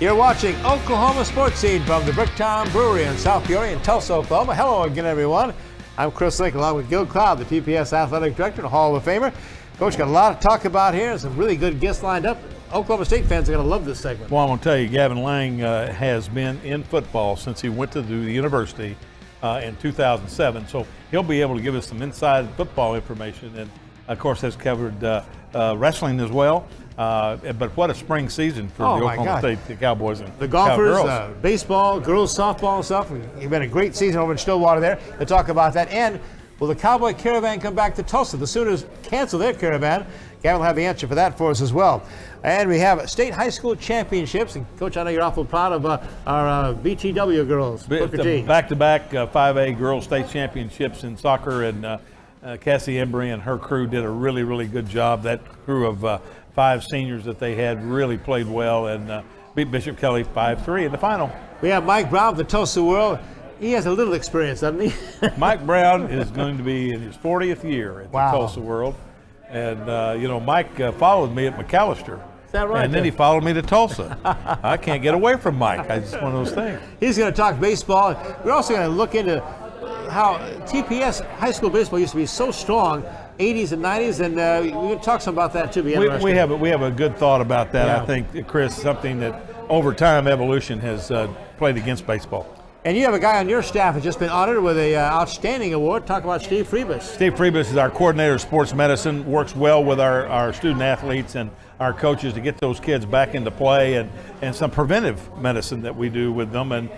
You're watching Oklahoma Sports Scene from the Bricktown Brewery in South Peoria in Tulsa, Oklahoma. Hello again, everyone. I'm Chris Link, along with Gil Cloud, the TPS Athletic Director and Hall of Famer. Coach, got a lot to talk about here. Some really good guests lined up. Oklahoma State fans are going to love this segment. Well, I'm going to tell you, Gavin Lang has been in football since he went to the university in 2007. So he'll be able to give us some inside football information. And, of course, has covered wrestling as well. But what a spring season for the Oklahoma State Cowboys and the golfers, girls. Baseball, girls softball and stuff. It's been a great season over in Stillwater there. We'll talk about that. And will the Cowboy Caravan come back to Tulsa? The Sooners cancel their caravan. Gavin will have the answer for that for us as well. And we have state high school championships. And Coach, I know you're awful proud of our BTW girls. Back-to-back 5A girls state championships in soccer, and Cassie Embry and her crew did a really, really good job. That crew of 5 seniors that they had really played well and beat Bishop Kelly 5-3 in the final. We have Mike Brown of the Tulsa World. He has a little experience, doesn't he? Mike Brown is going to be in his 40th year at the Tulsa World. And, Mike followed me at McAllister. Is that right? And then he followed me to Tulsa. I can't get away from Mike. It's just one of those things. He's going to talk baseball. We're also going to look into how TPS high school baseball used to be so strong, 80s and 90s, and we're going to talk some about that too. We have a good thought about that. Yeah. I think, Chris, something that over time evolution has played against baseball. And you have a guy on your staff who's just been honored with a outstanding award. Talk about Steve Freebus. Steve Freebus is our coordinator of sports medicine, works well with our student athletes and our coaches to get those kids back into play, and some preventive medicine that we do with them, and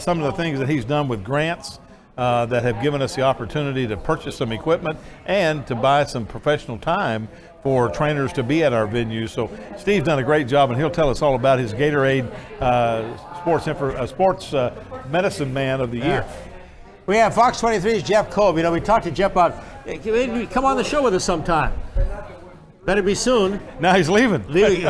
some of the things that he's done with grants that have given us the opportunity to purchase some equipment and to buy some professional time for trainers to be at our venues. So Steve's done a great job, and he'll tell us all about his Gatorade sports medicine man of the year. We have Fox 23's Jeff Kolb. We talked to Jeff about, come on the show with us sometime. Better be soon. Now he's leaving.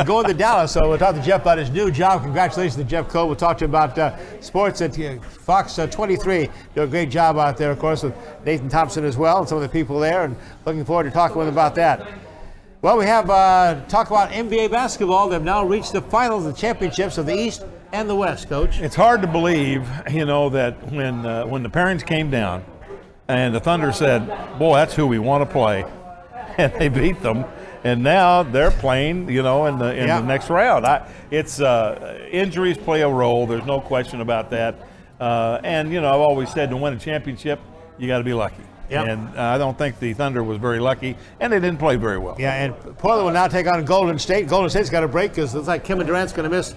Going to Dallas, so we'll talk to Jeff about his new job. Congratulations to Jeff Kolb. We'll talk to him about sports at Fox 23. Do a great job out there, of course, with Nathan Thompson as well and some of the people there, and looking forward to talking with him about that. Well, we have talk about NBA basketball. They've now reached the finals, the championships of the East and the West, Coach. It's hard to believe, that when the Parents came down and the Thunder said, boy, that's who we want to play, and they beat them, and now they're playing, in the next round. Injuries play a role. There's no question about that. And I've always said to win a championship, you got to be lucky. Yep. And I don't think the Thunder was very lucky, and they didn't play very well. Yeah, and Portland will now take on Golden State. Golden State's got a break because it looks like Kevin Durant's going to miss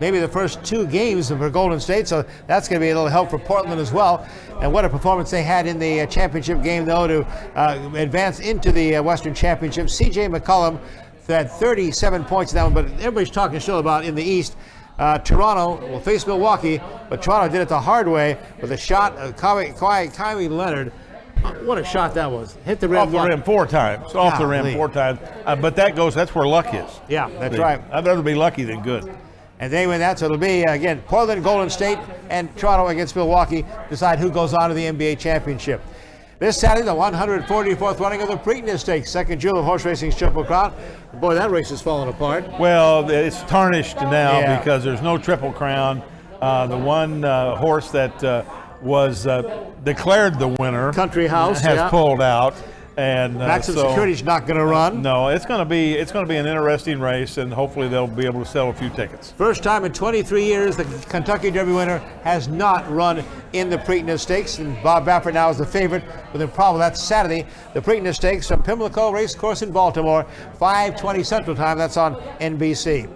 maybe the first 2 games for Golden State, so that's going to be a little help for Portland as well. And what a performance they had in the championship game, though, to advance into the Western Championship. C.J. McCollum had 37 points in that one, but everybody's talking still about in the East. Toronto will face Milwaukee, but Toronto did it the hard way with a shot of Kawhi Leonard. What a shot that was. Hit the rim. Off the rim 4 times. Off the rim 4 times. But that's where luck is. Yeah, that's right. I'd rather be lucky than good. And they win that, so it'll be, again, Portland, Golden State, and Toronto against Milwaukee decide who goes on to the NBA championship. This Saturday, the 144th running of the Preakness Stakes, second jewel of horse racing's Triple Crown. Boy, that race is falling apart. Well, it's tarnished now because there's no Triple Crown. The one horse that was declared the winner, Country House, has pulled out, and Maxim Security's not going to run. No, it's going to be an interesting race, and hopefully they'll be able to sell a few tickets. First time in 23 years the Kentucky Derby winner has not run in the Preakness Stakes, and Bob Baffert now is the favorite with a problem. That's Saturday, the Preakness Stakes from Pimlico Race Course in Baltimore, 5:20 Central Time. That's on NBC.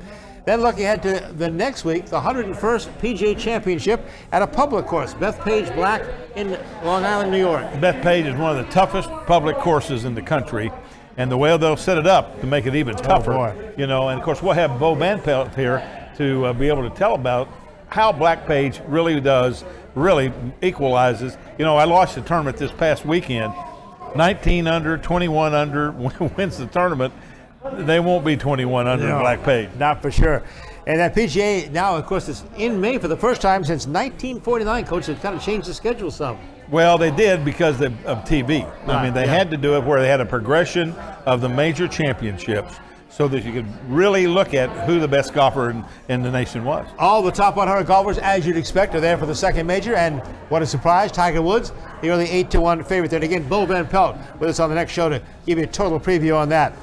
Then looking ahead to the next week, the 101st PGA Championship at a public course, Bethpage Black in Long Island, New York. Bethpage is one of the toughest public courses in the country, and the way they'll set it up to make it even tougher, and of course we'll have Bo Manpelt here to be able to tell about how Blackpage really equalizes. I lost the tournament this past weekend, 19 under, 21 under, wins the tournament. They won't be 21 under Blackpage. Not for sure. And that PGA now, of course, is in May for the first time since 1949. Coach, they've kind of changed the schedule some. Well, they did because of TV. I mean, they had to do it where they had a progression of the major championships. so that you could really look at who the best golfer in the nation was. All the top 100 golfers, as you'd expect, are there for the second major. And what a surprise, Tiger Woods, the early 8-1 favorite there. And again, Bo Van Pelt with us on the next show to give you a total preview on that.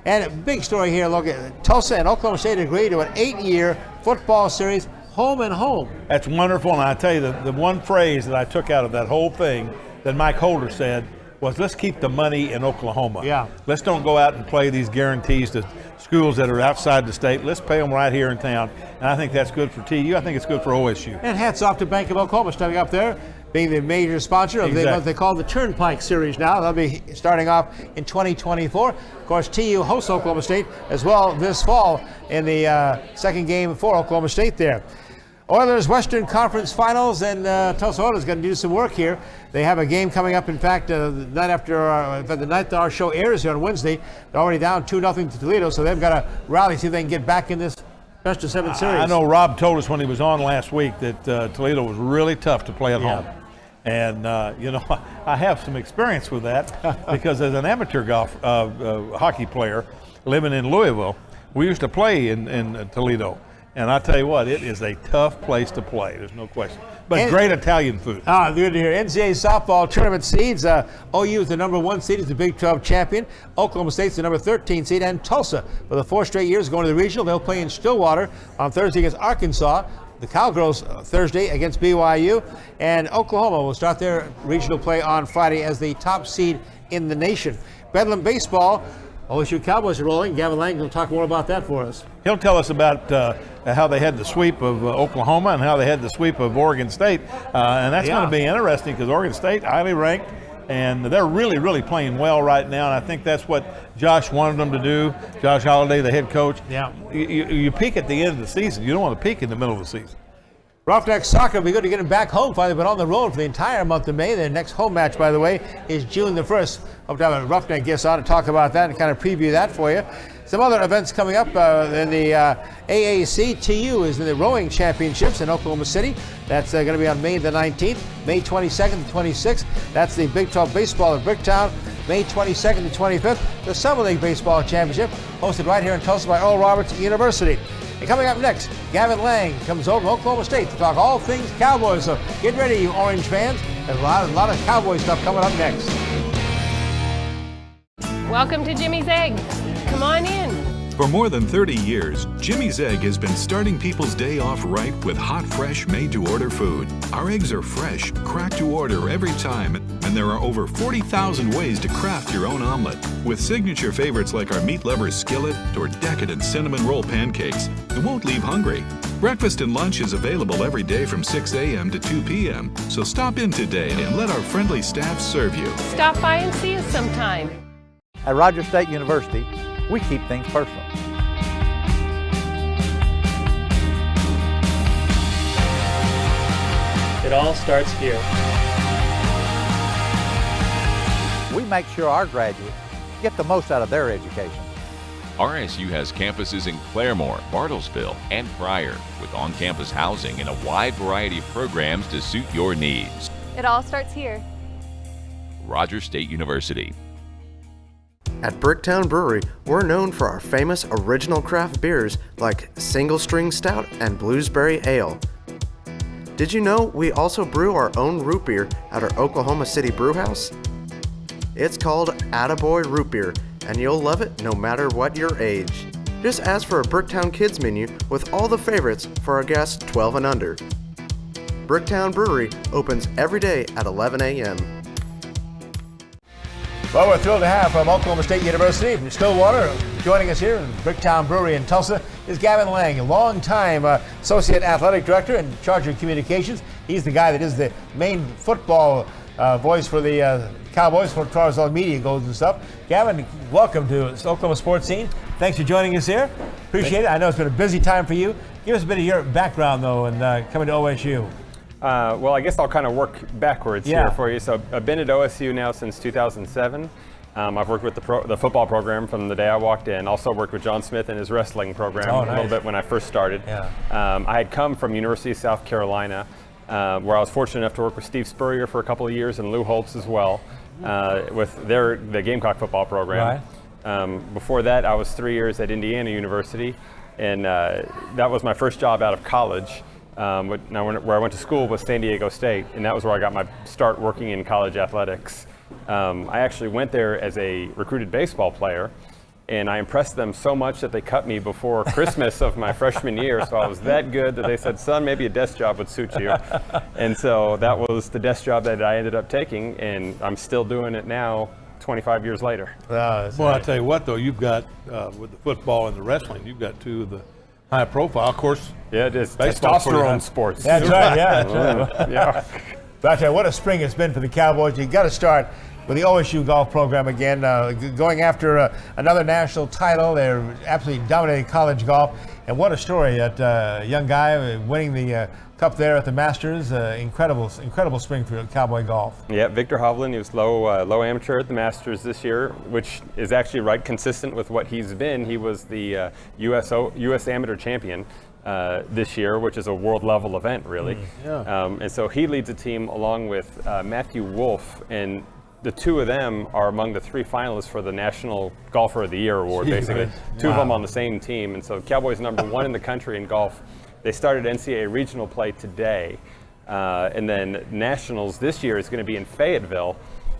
And a big story here, look at Tulsa and Oklahoma State agreed to an 8-year football series, home and home. That's wonderful, and I tell you, the one phrase that I took out of that whole thing that Mike Holder said was, let's keep the money in Oklahoma. Yeah. Let's don't go out and play these guarantees to schools that are outside the state. Let's pay them right here in town, and I think that's good for TU. I think it's good for OSU. And hats off to Bank of Oklahoma stepping up there, being the major sponsor of what they call the Turnpike Series now. They'll be starting off in 2024. Of course, TU hosts Oklahoma State as well this fall in the second game for Oklahoma State there. Oilers Western Conference Finals, and Tulsa Oilers going to do some work here. They have a game coming up. In fact, the night after the night that our show airs here on Wednesday, they're already down 2-0 to Toledo, so they've got to rally, see if they can get back in this best of 7 series. I know Rob told us when he was on last week that Toledo was really tough to play at home. And, I have some experience with that because as an amateur hockey player living in Louisville, we used to play in Toledo. And I tell you what, it is a tough place to play. There's no question. But great Italian food. Good to hear. NCAA softball tournament seeds. OU is the number 1 seed, is the Big 12 champion. Oklahoma State's the number 13 seed, and Tulsa, for the 4 straight years, going to the regional. They'll play in Stillwater on Thursday against Arkansas. The Cowgirls Thursday against BYU, and Oklahoma will start their regional play on Friday as the top seed in the nation. Bedlam baseball. OSU Cowboys are rolling. Gavin Lang will talk more about that for us. He'll tell us about how they had the sweep of Oklahoma and how they had the sweep of Oregon State. And that's going to be interesting because Oregon State, highly ranked, and they're really, really playing well right now. And I think that's what Josh wanted them to do. Josh Holliday, the head coach. Yeah. You peak at the end of the season. You don't want to peak in the middle of the season. Roughneck Soccer will be good to get them back home. Finally, been on the road for the entire month of May. Their next home match, by the way, is June the 1st. Hope to have a Roughneck guest on to talk about that and kind of preview that for you. Some other events coming up in the AAC. TU is in the rowing championships in Oklahoma City. That's going to be on May the 19th, May 22nd to 26th. That's the Big 12 baseball at Bricktown, May 22nd to 25th. The Summer League Baseball Championship, hosted right here in Tulsa by Oral Roberts University. And coming up next, Gavin Lang comes over from Oklahoma State to talk all things Cowboys. So get ready, you Orange fans. There's a lot of Cowboy stuff coming up next. Welcome to Jimmy's Egg. Come on in. For more than 30 years, Jimmy's Egg has been starting people's day off right with hot, fresh, made-to-order food. Our eggs are fresh, cracked to order every time, and there are over 40,000 ways to craft your own omelet. With signature favorites like our meat lover's skillet or decadent cinnamon roll pancakes, you won't leave hungry. Breakfast and lunch is available every day from 6 a.m. to 2 p.m., so stop in today and let our friendly staff serve you. Stop by and see us sometime. At Rogers State University, we keep things personal. It all starts here. We make sure our graduates get the most out of their education. RSU has campuses in Claremore, Bartlesville, and Pryor, with on-campus housing and a wide variety of programs to suit your needs. It all starts here. Rogers State University. At Bricktown Brewery, we're known for our famous original craft beers like Single String Stout and Bluesberry Ale. Did you know we also brew our own root beer at our Oklahoma City brewhouse? It's called Attaboy Root Beer, and you'll love it no matter what your age. Just ask for a Bricktown Kids menu with all the favorites for our guests 12 and under. Bricktown Brewery opens every day at 11 a.m. Well, we're thrilled to have from Oklahoma State University, from Stillwater, joining us here in Bricktown Brewery in Tulsa is Gavin Lang, a longtime Associate Athletic Director in charge of communications. He's the guy that is the main football voice for the Cowboys as far as all media goes and stuff. Gavin, welcome to Oklahoma Sports Scene. Thanks for joining us here. Appreciate it. I know it's been a busy time for you. Give us a bit of your background, though, and coming to OSU. Well, I guess I'll kind of work backwards here for you. So I've been at OSU now since 2007. I've worked with the football program from the day I walked in. Also worked with John Smith in his wrestling program a little bit when I first started. Yeah. I had come from University of South Carolina, where I was fortunate enough to work with Steve Spurrier for a couple of years and Lou Holtz as well, with the Gamecock football program. Before that, I was 3 years at Indiana University, and that was my first job out of college. Where I went to school was San Diego State, and that was where I got my start working in college athletics. I actually went there as a recruited baseball player, and I impressed them so much that they cut me before Christmas of my freshman year. So I was that good that they said, son, maybe a desk job would suit you. And so that was the desk job that I ended up taking, and I'm still doing it now 25 years later. Well, I tell you what, though, you've got, with the football and the wrestling, you've got two of the high profile, of course. Yeah, it is Baseball's pretty high. testosterone sports. That's right, yeah. That's right. Yeah. But I tell you, what a spring it's been for the Cowboys. You got to start with the OSU golf program again, going after another national title. They're absolutely dominating college golf. And what a story, that young guy winning the cup there at the Masters. Incredible spring for Cowboy golf. Yeah, Victor Hovland, he was low amateur at the Masters this year, which is actually right consistent with what he's been. He was the U.S. amateur champion this year, which is a world level event, really. And so he leads a team along with Matthew Wolff, and the two of them are among the 3 finalists for the National Golfer of the Year award, basically. Two of them on the same team. And so Cowboys number 1 in the country in golf. They started NCAA regional play today. And then Nationals this year is going to be in Fayetteville.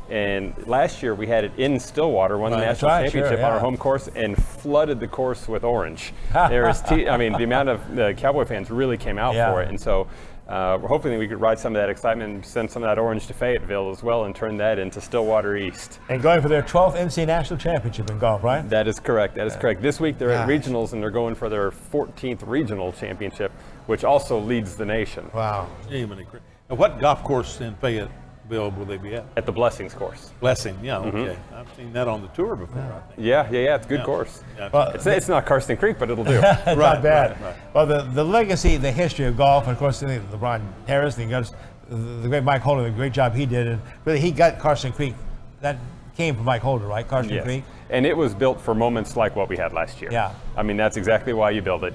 And last year we had it in Stillwater, won the national championship on our home course, and flooded the course with orange. I mean, the amount of the Cowboy fans really came out for it. And so we're hoping that we could ride some of that excitement and send some of that orange to Fayetteville as well and turn that into Stillwater East. And going for their 12th NCAA National Championship in golf, right? That is correct. That is correct. This week they're at regionals, and they're going for their 14th regional championship, which also leads the nation. Wow. And what golf course in Fayetteville will they be at? At the Blessings course. Blessing, yeah, okay. I've seen that on the tour before, I think. Yeah, it's a good course. Yeah. Well, it's not Karsten Creek, but it'll do. Not bad. Right. Well, the legacy, the history of golf, and of course, LeBron Harris, the great Mike Holder, the great job he did, and really he got Karsten Creek. That came from Mike Holder, right? Karsten Creek. And it was built for moments like what we had last year. Yeah. I mean, that's exactly why you build it.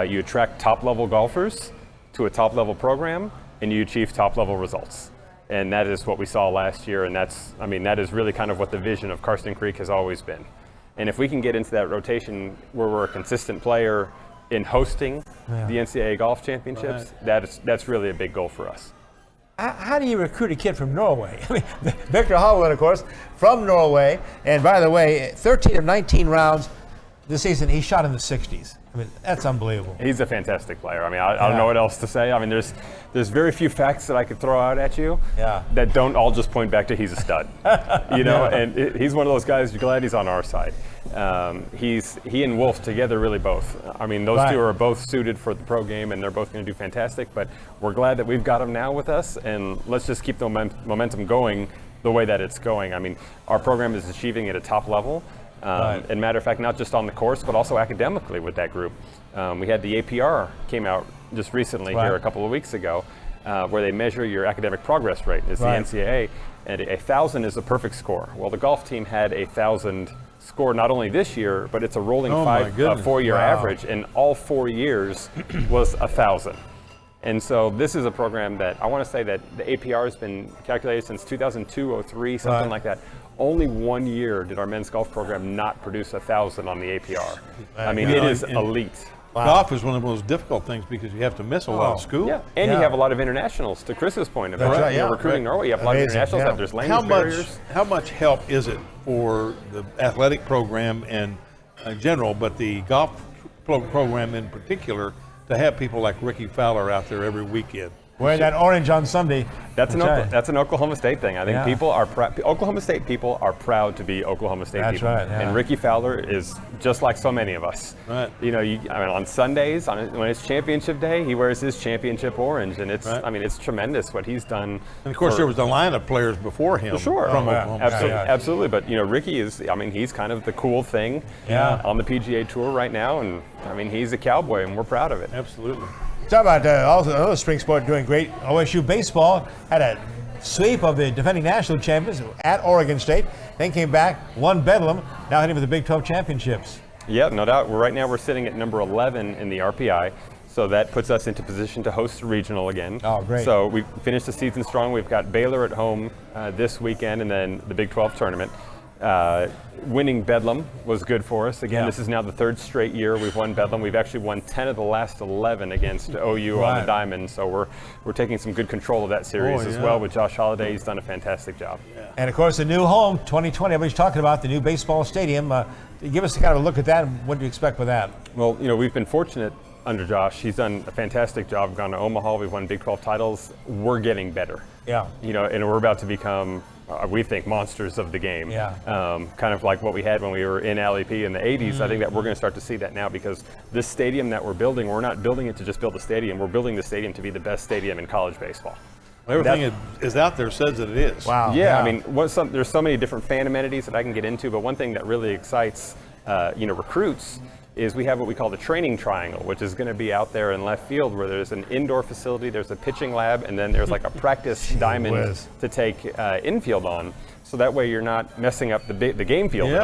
You attract top-level golfers to a top-level program, and you achieve top-level results. And that is what we saw last year, and that is really kind of what the vision of Karsten Creek has always been. And if we can get into that rotation where we're a consistent player in hosting the NCAA Golf Championships, that's really a big goal for us. How do you recruit a kid from Norway? I mean, Victor Hovland, of course, from Norway. And by the way, 13 of 19 rounds this season, he shot in the 60s. I mean, that's unbelievable. He's a fantastic player. I mean, I don't know what else to say. I mean, there's very few facts that I could throw out at you that don't all just point back to he's a stud. And he's one of those guys, you're glad he's on our side. He and Wolff together really both. I mean, those two are both suited for the pro game, and they're both going to do fantastic. But we're glad that we've got them now with us, and let's just keep the momentum going the way that it's going. I mean, our program is achieving at a top level. And matter of fact, not just on the course, but also academically with that group. We had the APR came out just recently here a couple of weeks ago, where they measure your academic progress rate. It's the NCAA, and 1,000 is a perfect score. Well, the golf team had 1,000 score not only this year, but it's a rolling 4-year average, and all 4 years was 1,000. And so this is a program that I want to say that the APR has been calculated since 2002, 03, something like that. Only 1 year did our men's golf program not produce 1,000 on the APR. I mean, it is elite. Golf is one of the most difficult things because you have to miss a lot of school. Yeah, and you have a lot of internationals. To Chris's point about recruiting Norway, you have a lot of internationals that there's language barriers. How much help is it for the athletic program and in general, but the golf program in particular, to have people like Ricky Fowler out there every weekend? Wearing that orange on Sunday. That's an Oklahoma State thing. I think people are Oklahoma State people are proud to be Oklahoma State people. That's right. And Ricky Fowler is just like so many of us. Right. You know, on Sundays, when it's championship day, he wears his championship orange, and it's it's tremendous what he's done. And of course, there was a line of players before him. Sure. From Oklahoma State. Absolutely. But Ricky is. I mean, he's kind of the cool thing on the PGA Tour right now, and I mean, he's a Cowboy, and we're proud of it. Absolutely. Talk about also another spring sport doing great. OSU baseball had a sweep of the defending national champions at Oregon State, then came back, won Bedlam, now heading for the Big 12 championships. Yeah, no doubt. Right now we're sitting at number 11 in the RPI, so that puts us into position to host the regional again. Oh, great. So we finished the season strong. We've got Baylor at home this weekend, and then the Big 12 tournament. Winning Bedlam was good for us. Again, Yeah. this is now the third straight year we've won Bedlam. We've actually won 10 of the last 11 against OU on the Diamond, so we're taking some good control of that series as well with Josh Holliday. He's done a fantastic job. And of course, the new home, 2020, everybody's talking about the new baseball stadium. Give us a kind of a look at that, and what do you expect with that? Well, you know, we've been fortunate under Josh. He's done a fantastic job. We've gone to Omaha. We've won Big 12 titles. We're getting better. Yeah. You know, and we're about to become, we think, monsters of the game. Yeah. Kind of like what we had when we were in LEP in the 80s. I think that we're going to start to see that now, because this stadium that we're building, we're not building it to just build a stadium. We're building the stadium to be the best stadium in college baseball. Everything is out there says that it is. Wow. Yeah, I mean, there's so many different fan amenities that I can get into, but one thing that really excites, recruits is we have what we call the training triangle, which is going to be out there in left field, where there's an indoor facility, there's a pitching lab, and then there's like a practice diamond to take infield on. So that way you're not messing up the game field at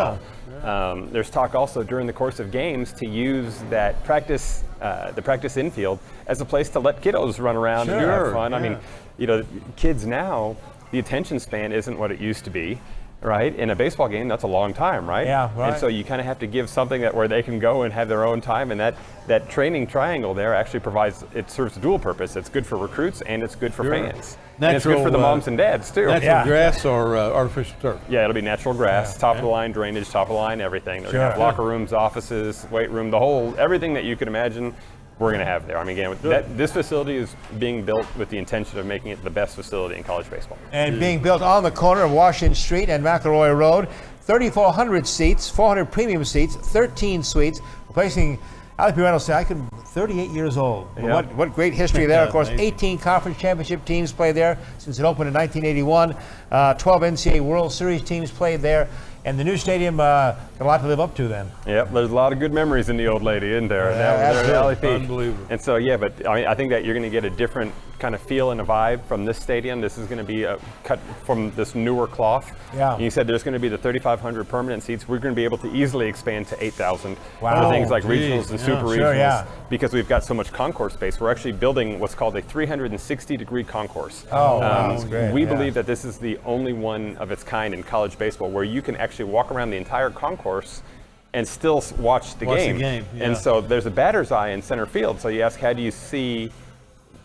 all. There's talk also during the course of games to use that practice, the practice infield, as a place to let kiddos run around and have fun. I mean, kids now, the attention span isn't what it used to be. Right, in a baseball game, that's a long time, right? Yeah, right. And so you kind of have to give something where they can go and have their own time, and that training triangle there actually it serves a dual purpose. It's good for recruits and it's good for fans. And it's good for the moms and dads too. Natural grass or artificial turf? Yeah, it'll be natural grass, top of the line drainage, top of the line everything. They're gonna have locker rooms, offices, weight room, everything that you can imagine. We're going to have there. I mean, again, this facility is being built with the intention of making it the best facility in college baseball. And being built on the corner of Washington Street and McElroy Road, 3,400 seats, 400 premium seats, 13 suites, replacing LP Reynolds. I could 38 years old. Yeah. What great history there. Of course, 18 conference championship teams played there since it opened in 1981. 12 NCAA World Series teams played there. And the new stadium got a lot to live up to then. Yep, there's a lot of good memories in the old lady, isn't there? Unbelievable. And so, but I think that you're going to get a different kind of feel and a vibe from this stadium. This is going to be cut from this newer cloth. Yeah. And you said there's going to be the 3,500 permanent seats. We're going to be able to easily expand to 8,000 Wow. for things like regionals and super regionals. Sure, yeah. Because we've got so much concourse space. We're actually building what's called a 360-degree concourse. Oh, wow, that's great. We believe that this is the only one of its kind in college baseball where you can actually walk around the entire concourse and still watch the game. And so there's a batter's eye in center field. So you ask, how do you see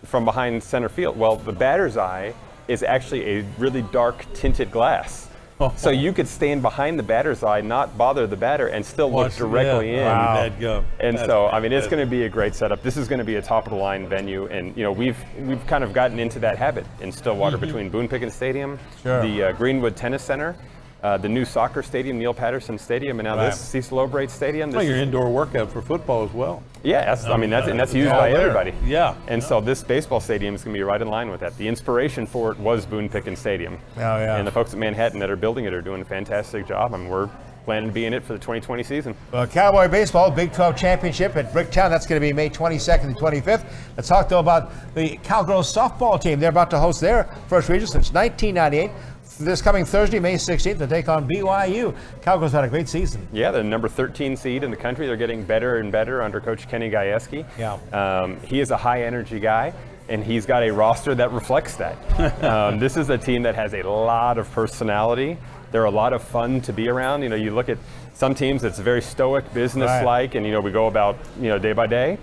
from behind center field? Well, the batter's eye is actually a really dark tinted glass. So you could stand behind the batter's eye, not bother the batter, and still look directly in. Wow. And so, I mean, it's going to be a great setup. This is going to be a top-of-the-line venue, and we've kind of gotten into that habit in Stillwater between Boone Pickens Stadium, the Greenwood Tennis Center, the new soccer stadium, Neil Patterson Stadium, and now this Cecil O'Brate Stadium. Well, your indoor workout for football as well. Yeah, that's used by everybody. Yeah. And so this baseball stadium is going to be right in line with that. The inspiration for it was Boone Pickens Stadium. And the folks at Manhattan that are building it are doing a fantastic job. I mean, we're planning to be in it for the 2020 season. Cowboy Baseball, Big 12 Championship at Bricktown. That's going to be May 22nd and 25th. Let's talk, though, about the Cowgirls softball team. They're about to host their first regional since 1998. This coming Thursday, May 16th, they take on BYU. Cowgirls had a great season. Yeah, they're the number 13 seed in the country. They're getting better and better under Coach Kenny Gajewski. Yeah. He is a high-energy guy, and he's got a roster that reflects that. This is a team that has a lot of personality. They're a lot of fun to be around. You look at some teams that's very stoic, business-like, and we go about day by day.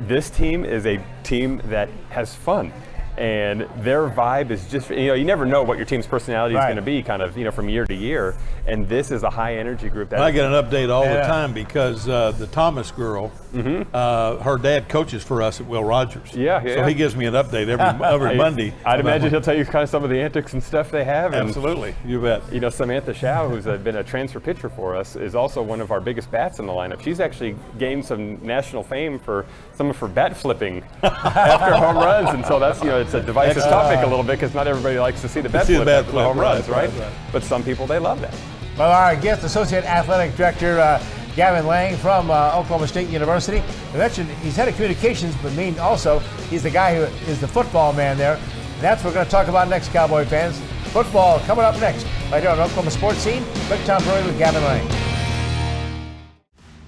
This team is a team that has fun. And their vibe is just, you never know what your team's personality is going to be kind of, from year to year. And this is a high energy group. I get an update all the time because the Thomas girl, her dad coaches for us at Will Rogers. So he gives me an update every Monday. I'd imagine he'll tell you kind of some of the antics and stuff they have. Absolutely, you bet. Samantha Shao, who's been a transfer pitcher for us, is also one of our biggest bats in the lineup. She's actually gained some national fame for some of her bat flipping after home runs. And so that's, it's a divisive topic a little bit because not everybody likes to see the bat flip after the home runs, right? But some people, they love that. Well, our guest, Associate Athletic Director Gavin Lang from Oklahoma State University. I mentioned he's head of communications, but also he's the guy who is the football man there. And that's what we're going to talk about next, Cowboy fans. Football coming up next, right here on Oklahoma Sports Scene. Bricktown Brewery with Gavin Lang.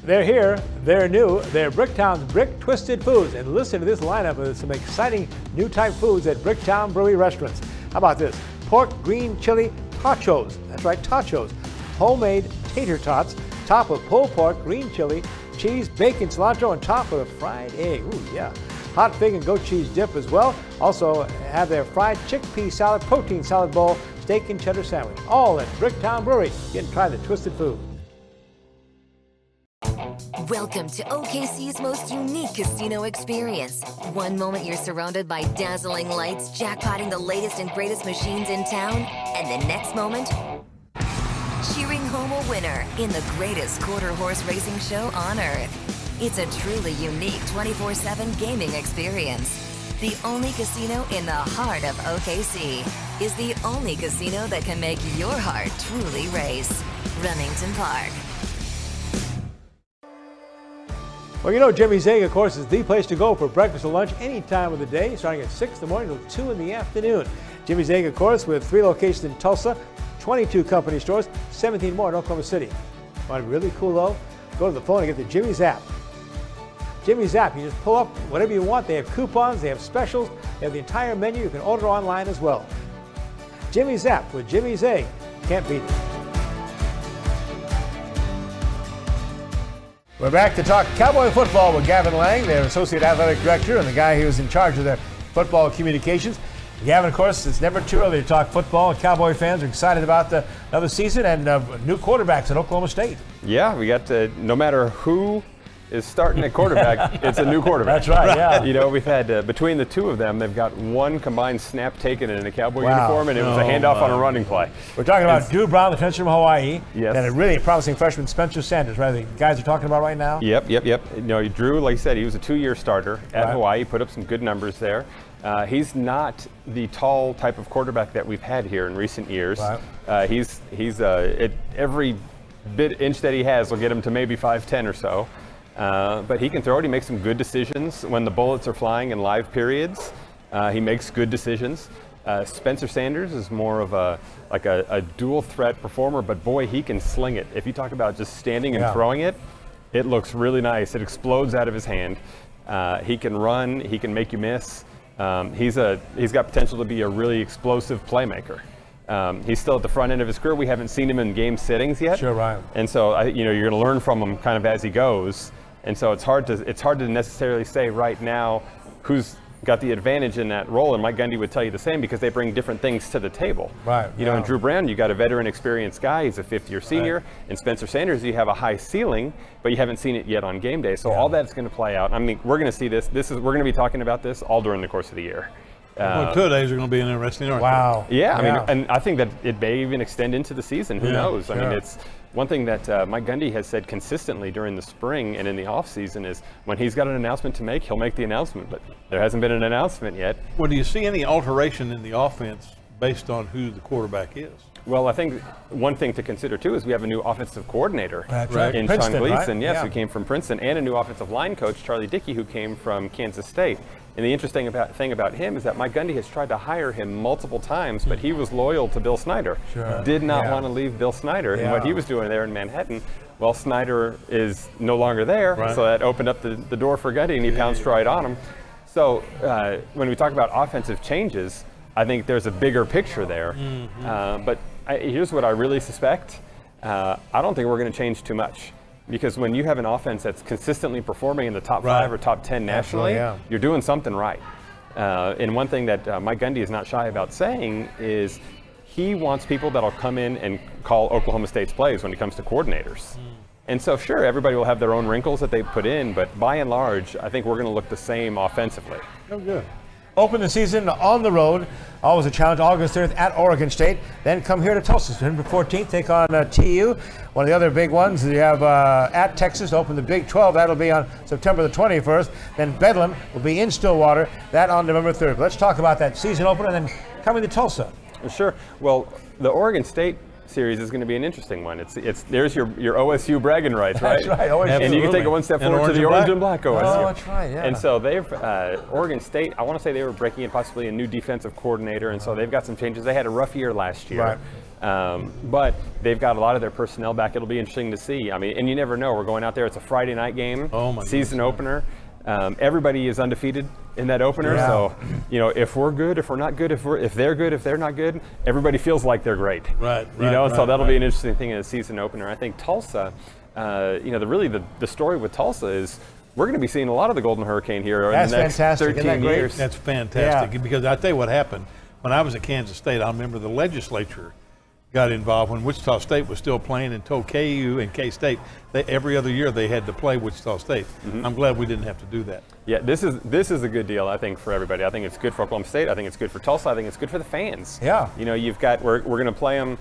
They're here, they're new, they're Bricktown's Brick Twisted Foods. And listen to this lineup of some exciting new type foods at Bricktown Brewery restaurants. How about this? Pork green chili tachos. That's right, tachos. homemade tater tots, topped with pulled pork, green chili, cheese, bacon, cilantro, and topped with a fried egg. Ooh, yeah. Hot fig and goat cheese dip as well. Also have their fried chickpea salad, protein salad bowl, steak and cheddar sandwich. All at Bricktown Brewery. Get and try the twisted food. Welcome to OKC's most unique casino experience. One moment you're surrounded by dazzling lights, jackpotting the latest and greatest machines in town, and the next moment, cheering home a winner in the greatest quarter horse racing show on earth. It's a truly unique 24/7 gaming experience. The only casino in the heart of OKC is the only casino that can make your heart truly race. Remington Park. Well, you know, Jimmy's Egg, of course, is the place to go for breakfast or lunch any time of the day, starting at 6 in the morning till 2 in the afternoon. Jimmy's Egg, of course, with 3 locations in Tulsa, 22 company stores, 17 more in Oklahoma City. Want to be really cool, though? Go to the phone and get the Jimmy's app. Jimmy's app, you just pull up whatever you want. They have coupons, they have specials, they have the entire menu. You can order online as well. Jimmy's app with Jimmy's Egg. Can't beat it. We're back to talk Cowboy football with Gavin Lang, their Associate Athletic Director, and the guy who is in charge of their football communications. Gavin, of course, it's never too early to talk football. Cowboy fans are excited about another season and new quarterbacks at Oklahoma State. Yeah, we got to, no matter who is starting at quarterback, it's a new quarterback. That's right, yeah. You know, we've had, between the two of them, they've got one combined snap taken in a Cowboy uniform, and it was a handoff on a running play. We're talking about Drew Brown, the transfer from Hawaii, yes, and a really promising freshman, Spencer Sanders, right? The guys are talking about right now? Yep. You know, Drew, like I said, he was a 2-year starter at Hawaii, put up some good numbers there. He's not the tall type of quarterback that we've had here in recent years. Right. He's every inch that he has will get him to maybe 5'10" or so. But he can throw it. He makes some good decisions when the bullets are flying in live periods. He makes good decisions. Spencer Sanders is more of a dual threat performer, but boy, he can sling it. If you talk about just standing and throwing it, it looks really nice. It explodes out of his hand. He can run. He can make you miss. He's got potential to be a really explosive playmaker. He's still at the front end of his career. We haven't seen him in game settings yet. Sure, right. And so you're going to learn from him kind of as he goes. And so it's hard to necessarily say right now who's got the advantage in that role. And Mike Gundy would tell you the same because they bring different things to the table. Right. You know, in Drew Brown, you got a veteran, experienced guy. He's a 5th-year senior. Right. In Spencer Sanders, you have a high ceiling, but you haven't seen it yet on game day. So all that's going to play out. I mean, we're going to see this. We're going to be talking about this all during the course of the year. Well, 2 days are going to be an interesting. Wow. Yeah, I mean, and I think that it may even extend into the season. Who knows? I mean, it's one thing that Mike Gundy has said consistently during the spring and in the off season is when he's got an announcement to make, he'll make the announcement. But there hasn't been an announcement yet. Well, do you see any alteration in the offense based on who the quarterback is? Well, I think one thing to consider, too, is we have a new offensive coordinator in Princeton, Sean Gleason, right? who came from Princeton, and a new offensive line coach, Charlie Dickey, who came from Kansas State. And the interesting thing about him is that Mike Gundy has tried to hire him multiple times, but he was loyal to Bill Snyder. Sure. Did not want to leave Bill Snyder and what he was doing there in Manhattan. Well, Snyder is no longer there, so that opened up the door for Gundy, and he pounced right on him. So when we talk about offensive changes, I think there's a bigger picture there. But here's what I really suspect. I don't think we're going to change too much. Because when you have an offense that's consistently performing in the top 5 or top 10 nationally, you're doing something right. And one thing that Mike Gundy is not shy about saying is he wants people that'll come in and call Oklahoma State's plays when it comes to coordinators. And so, sure, everybody will have their own wrinkles that they put in, but by and large, I think we're going to look the same offensively. Oh, good. Open the season on the road. Always a challenge. August 3rd at Oregon State. Then come here to Tulsa. September 14th, take on TU. One of the other big ones, you have at Texas, open the Big 12. That'll be on September the 21st. Then Bedlam will be in Stillwater. That on November 3rd. Let's talk about that season opener and then coming to Tulsa. Sure. Well, the Oregon State series is going to be an interesting one. There's your OSU bragging rights, right? That's right. OSU. And you can take it one step forward to the orange and black OSU. Oh, that's right. Yeah. And so they've Oregon State. I want to say they were breaking in possibly a new defensive coordinator, and so they've got some changes. They had a rough year last year. Right. But they've got a lot of their personnel back. It'll be interesting to see. I mean, and you never know. We're going out there. It's a Friday night game, season opener. Everybody is undefeated in that opener. Yeah. So, if we're good, if we're not good, if they're good, if they're not good, everybody feels like they're great. Right. And so that'll be an interesting thing in a season opener. I think Tulsa, the story with Tulsa is we're going to be seeing a lot of the Golden Hurricane here in the next fantastic. Isn't that 13 great? years. That's fantastic because I tell you what happened when I was at Kansas State. I remember the legislature got involved when Wichita State was still playing and told KU and K-State that every other year they had to play Wichita State. I'm glad we didn't have to do that. Yeah, this is a good deal, I think, for everybody. I think it's good for Oklahoma State. I think it's good for Tulsa. I think it's good for the fans. Yeah. You've got we're going to play them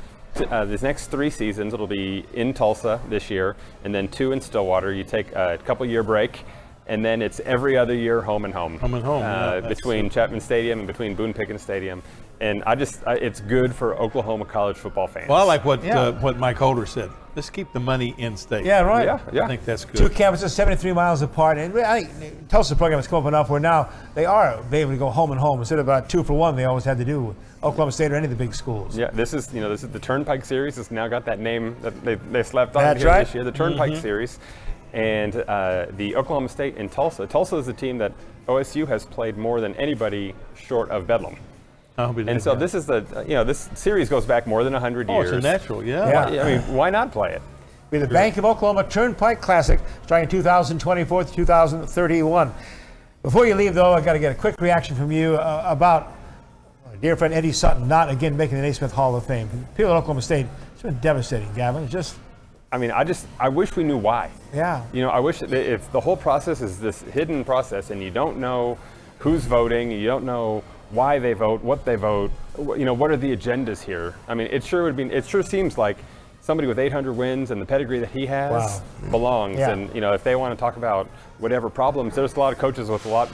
these next 3 seasons. It'll be in Tulsa this year, and then 2 in Stillwater. You take a couple-year break, and then it's every other year home and home. Home and home, yeah, between Chapman Stadium and between Boone Pickens Stadium. And it's good for Oklahoma college football fans. Well, I like what Mike Holder said. Let's keep the money in state. Yeah, right. Yeah. I think that's good. 2 campuses, 73 miles apart. And I think Tulsa's program has come up enough where now they are able to go home and home instead of 2 for 1 they always had to do with Oklahoma State or any of the big schools. Yeah, this is the Turnpike Series. It's now got that name that they slapped on That's here right. this year, the Turnpike Series. And the Oklahoma State and Tulsa. Tulsa is a team that OSU has played more than anybody short of Bedlam. And so this is this series goes back more than 100 years. It's a natural, Yeah. I mean, why not play it? Be the Bank of Oklahoma Turnpike Classic starting 2024 to 2031. Before you leave, though, I got to get a quick reaction from you about my dear friend Eddie Sutton not again making the Naismith Hall of Fame. People at Oklahoma State, it's been devastating, Gavin. It's just. I mean, I wish we knew why. Yeah. I wish if the whole process is this hidden process and you don't know who's voting, you don't know why they vote, what they vote, what are the agendas here? I mean, it sure seems like somebody with 800 wins and the pedigree that he has belongs. Yeah. And if they want to talk about whatever problems, there's a lot of coaches with a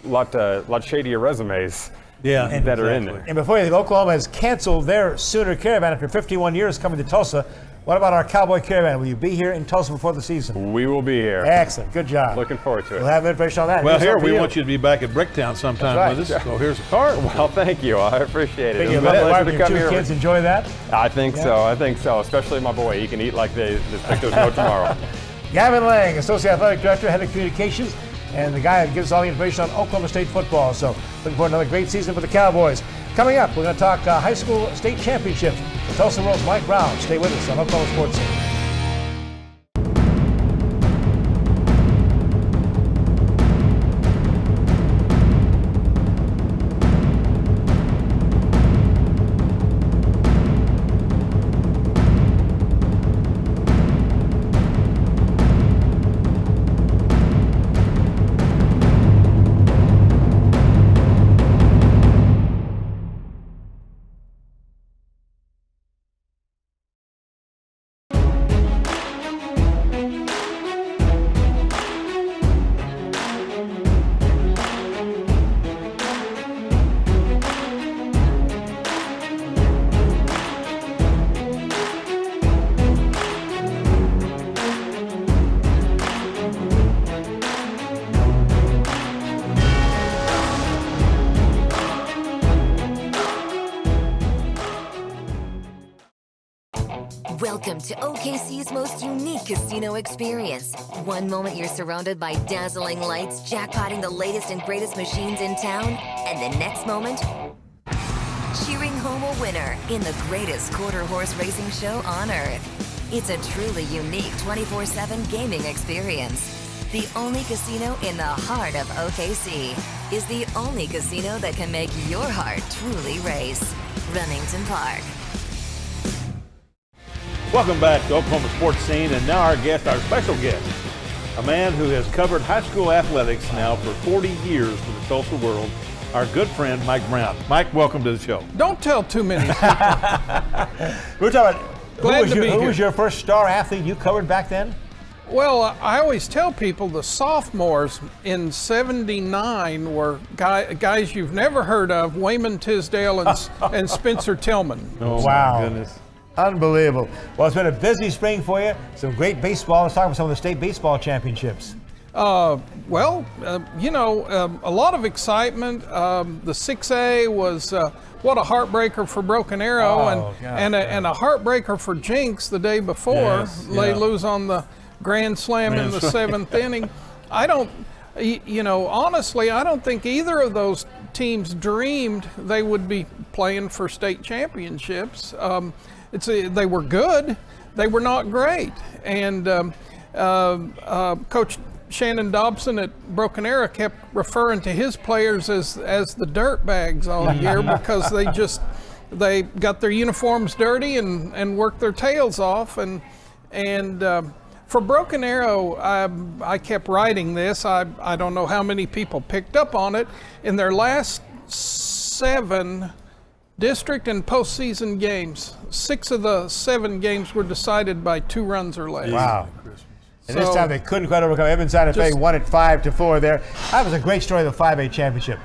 lot shadier resumes. That are in there. And before you leave, Oklahoma has canceled their Sooner Caravan after 51 years coming to Tulsa. What about our Cowboy Caravan? Will you be here in Tulsa before the season? We will be here. Excellent. Good job. Looking forward to it. We'll have information on that. Well, Here's here, one for we you. want you to be back at Bricktown sometime That's right. with us. So here's a card. Well, thank you. I appreciate it. Thinking It's a about that, pleasure wife to and come 2 here. kids enjoy that? I think so. Especially my boy. He can eat like there's no tomorrow. Gavin Lang, Associate Athletic Director, Head of Communications, and the guy that gives all the information on Oklahoma State football. So looking for another great season for the Cowboys. Coming up, we're going to talk high school state championships. The Tulsa World's Mike Brown. Stay with us on Oklahoma Sports Scene. Welcome to OKC's most unique casino experience. One moment you're surrounded by dazzling lights, jackpotting the latest and greatest machines in town, and the next moment, cheering home a winner in the greatest quarter horse racing show on earth. It's a truly unique 24/7 gaming experience. The only casino in the heart of OKC is the only casino that can make your heart truly race. Remington Park. Welcome back to Oklahoma Sports Scene, and now our special guest, a man who has covered high school athletics now for 40 years for the Tulsa World, our good friend Mike Brown. Mike, welcome to the show. Don't tell too many people. We're talking about who was here. your first star athlete you covered back then? Well, I always tell people the sophomores in '79 were guys you've never heard of, Wayman Tisdale and Spencer Tillman. Oh, wow. my goodness. Unbelievable. Well, it's been a busy spring for you. Some great baseball. Let's talk about some of the state baseball championships. A lot of excitement. The 6A was what a heartbreaker for Broken Arrow, and a heartbreaker for Jinx the day before. Yes, They lose on the grand slam in the 7th inning. honestly, I don't think either of those teams dreamed they would be playing for state championships. They were good, they were not great, and Coach Shannon Dobson at Broken Arrow kept referring to his players as the dirt bags all year because they got their uniforms dirty and worked their tails off. And for Broken Arrow, I kept writing this. I don't know how many people picked up on it. In their last 7 district and postseason games, 6 of the 7 games were decided by 2 runs or less. Wow. And this time they couldn't quite overcome. Evans Santa Fe won it 5-4 there. That was a great story of the 5A championship.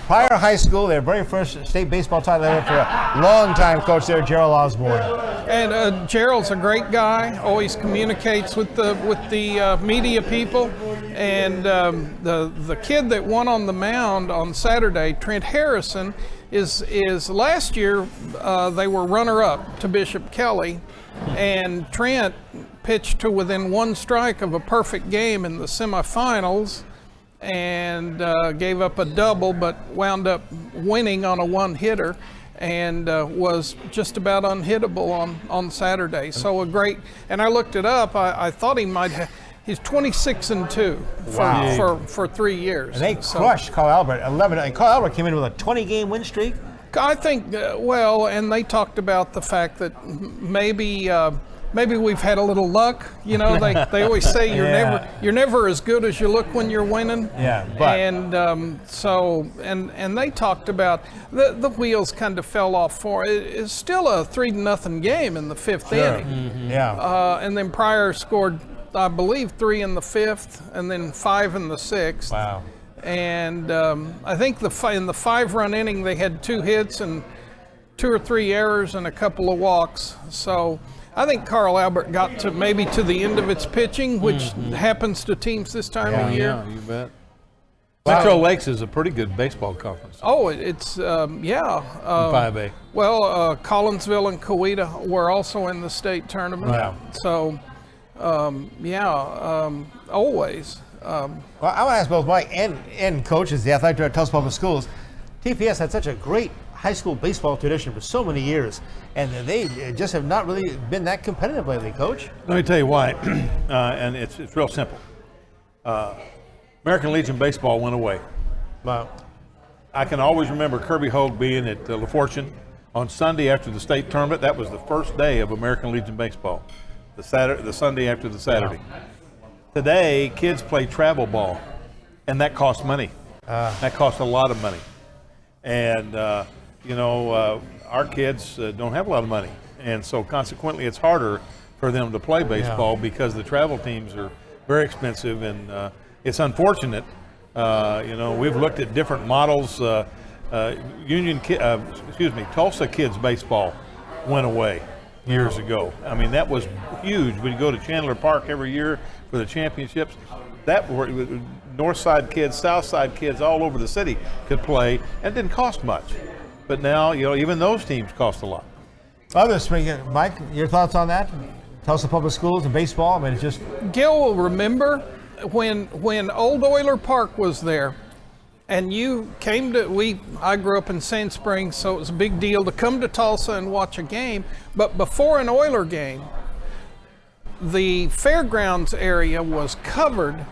Pryor High School, their very first state baseball title ever for a long-time coach there, Gerald Osborne. And Gerald's a great guy. Always communicates with the media people. And the kid that won on the mound on Saturday, Trent Harrison, is last year they were runner-up to Bishop Kelly, and Trent pitched to within 1 strike of a perfect game in the semifinals, and gave up a double, but wound up winning on a 1-hitter, and was just about unhittable on Saturday. So a great, and I looked it up. I thought he might have. He's 26-2 for 3 years. And they crushed Carl Albert 11. And Carl Albert came in with a 20-game win streak. I think and they talked about the fact that maybe we've had a little luck. They always say you're never as good as you look when you're winning. Yeah, but and they talked about the wheels kind of fell off for it. It's still a 3-0 game in the 5th inning. Mm-hmm. Yeah, and then Pryor scored, I believe, 3 in the 5th, and then 5 in the 6th. Wow. And I think in the 5-run inning they had 2 hits and 2 or 3 errors and a couple of walks. So I think Carl Albert got to the end of its pitching, which happens to teams this time of year. Yeah, you bet. Metro Lakes is a pretty good baseball conference. Oh, it's 5A. Well, Collinsville and Coweta were also in the state tournament. Wow. So, always. Well, I want to ask both Mike and coaches, the athletic director of Tulsa Public Schools. TPS had such a great high school baseball tradition for so many years, and they just have not really been that competitive lately, Coach. Let me tell you why, and it's real simple. American Legion baseball went away. Wow. I can always remember Kirby Hogue being at La Fortune on Sunday after the state tournament. That was the first day of American Legion baseball, the Sunday after the Saturday. Wow. Today, kids play travel ball, and that costs money. That costs a lot of money. And, our kids don't have a lot of money. And so consequently, it's harder for them to play baseball because the travel teams are very expensive, and it's unfortunate. We've looked at different models. Tulsa kids baseball went away years ago. I mean, that was huge. We'd go to Chandler Park every year for the championships. That were north side kids, south side kids all over the city could play, and it didn't cost much. But now, even those teams cost a lot. Mike, your thoughts on that? Tulsa Public Schools and baseball? I mean, it's just. Gil will remember when Old Oiler Park was there, and you came to, I grew up in Sand Springs, so it was a big deal to come to Tulsa and watch a game. But before an Oiler game, the fairgrounds area was covered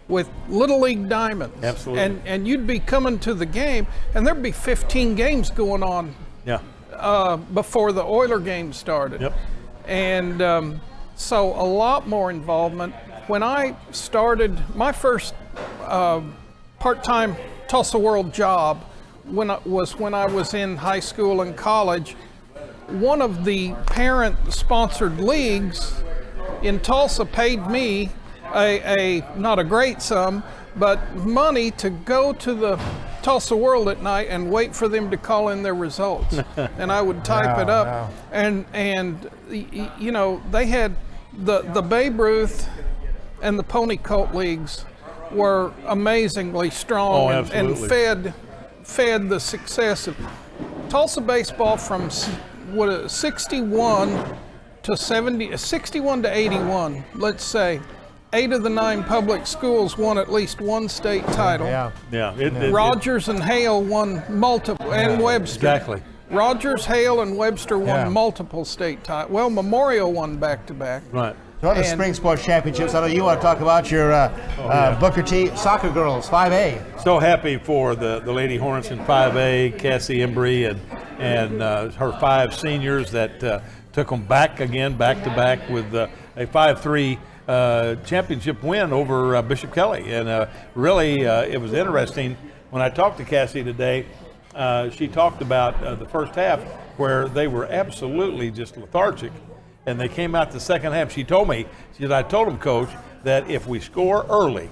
with Little League diamonds. Absolutely. And you'd be coming to the game, and there'd be 15 games going on before the Oiler game started. Yep. And so a lot more involvement. When I started my first part-time Tulsa World job, when I was in high school and college, one of the parent-sponsored leagues in Tulsa paid me a not a great sum, but money to go to the Tulsa World at night and wait for them to call in their results. And I would type it up. Wow. And they had the Babe Ruth and the Pony Colt leagues were amazingly strong and fed the success of Tulsa baseball from 61 to 81, let's say. 8 of the 9 public schools won at least one state title. Yeah. Rogers and Hale won multiple, and Webster. Exactly. Rogers, Hale, and Webster won multiple state titles. Well, Memorial won back-to-back. Right. So other spring sports championships, I know you want to talk about your Booker T soccer girls, 5A. So happy for the Lady Hornets in 5A, Cassie Embry and her 5 seniors that took them back to back with a 5-3 championship win over Bishop Kelly. And really, it was interesting. When I talked to Cassie today, she talked about the first half where they were absolutely just lethargic. And they came out the second half. She told me, I told them, Coach, that if we score early,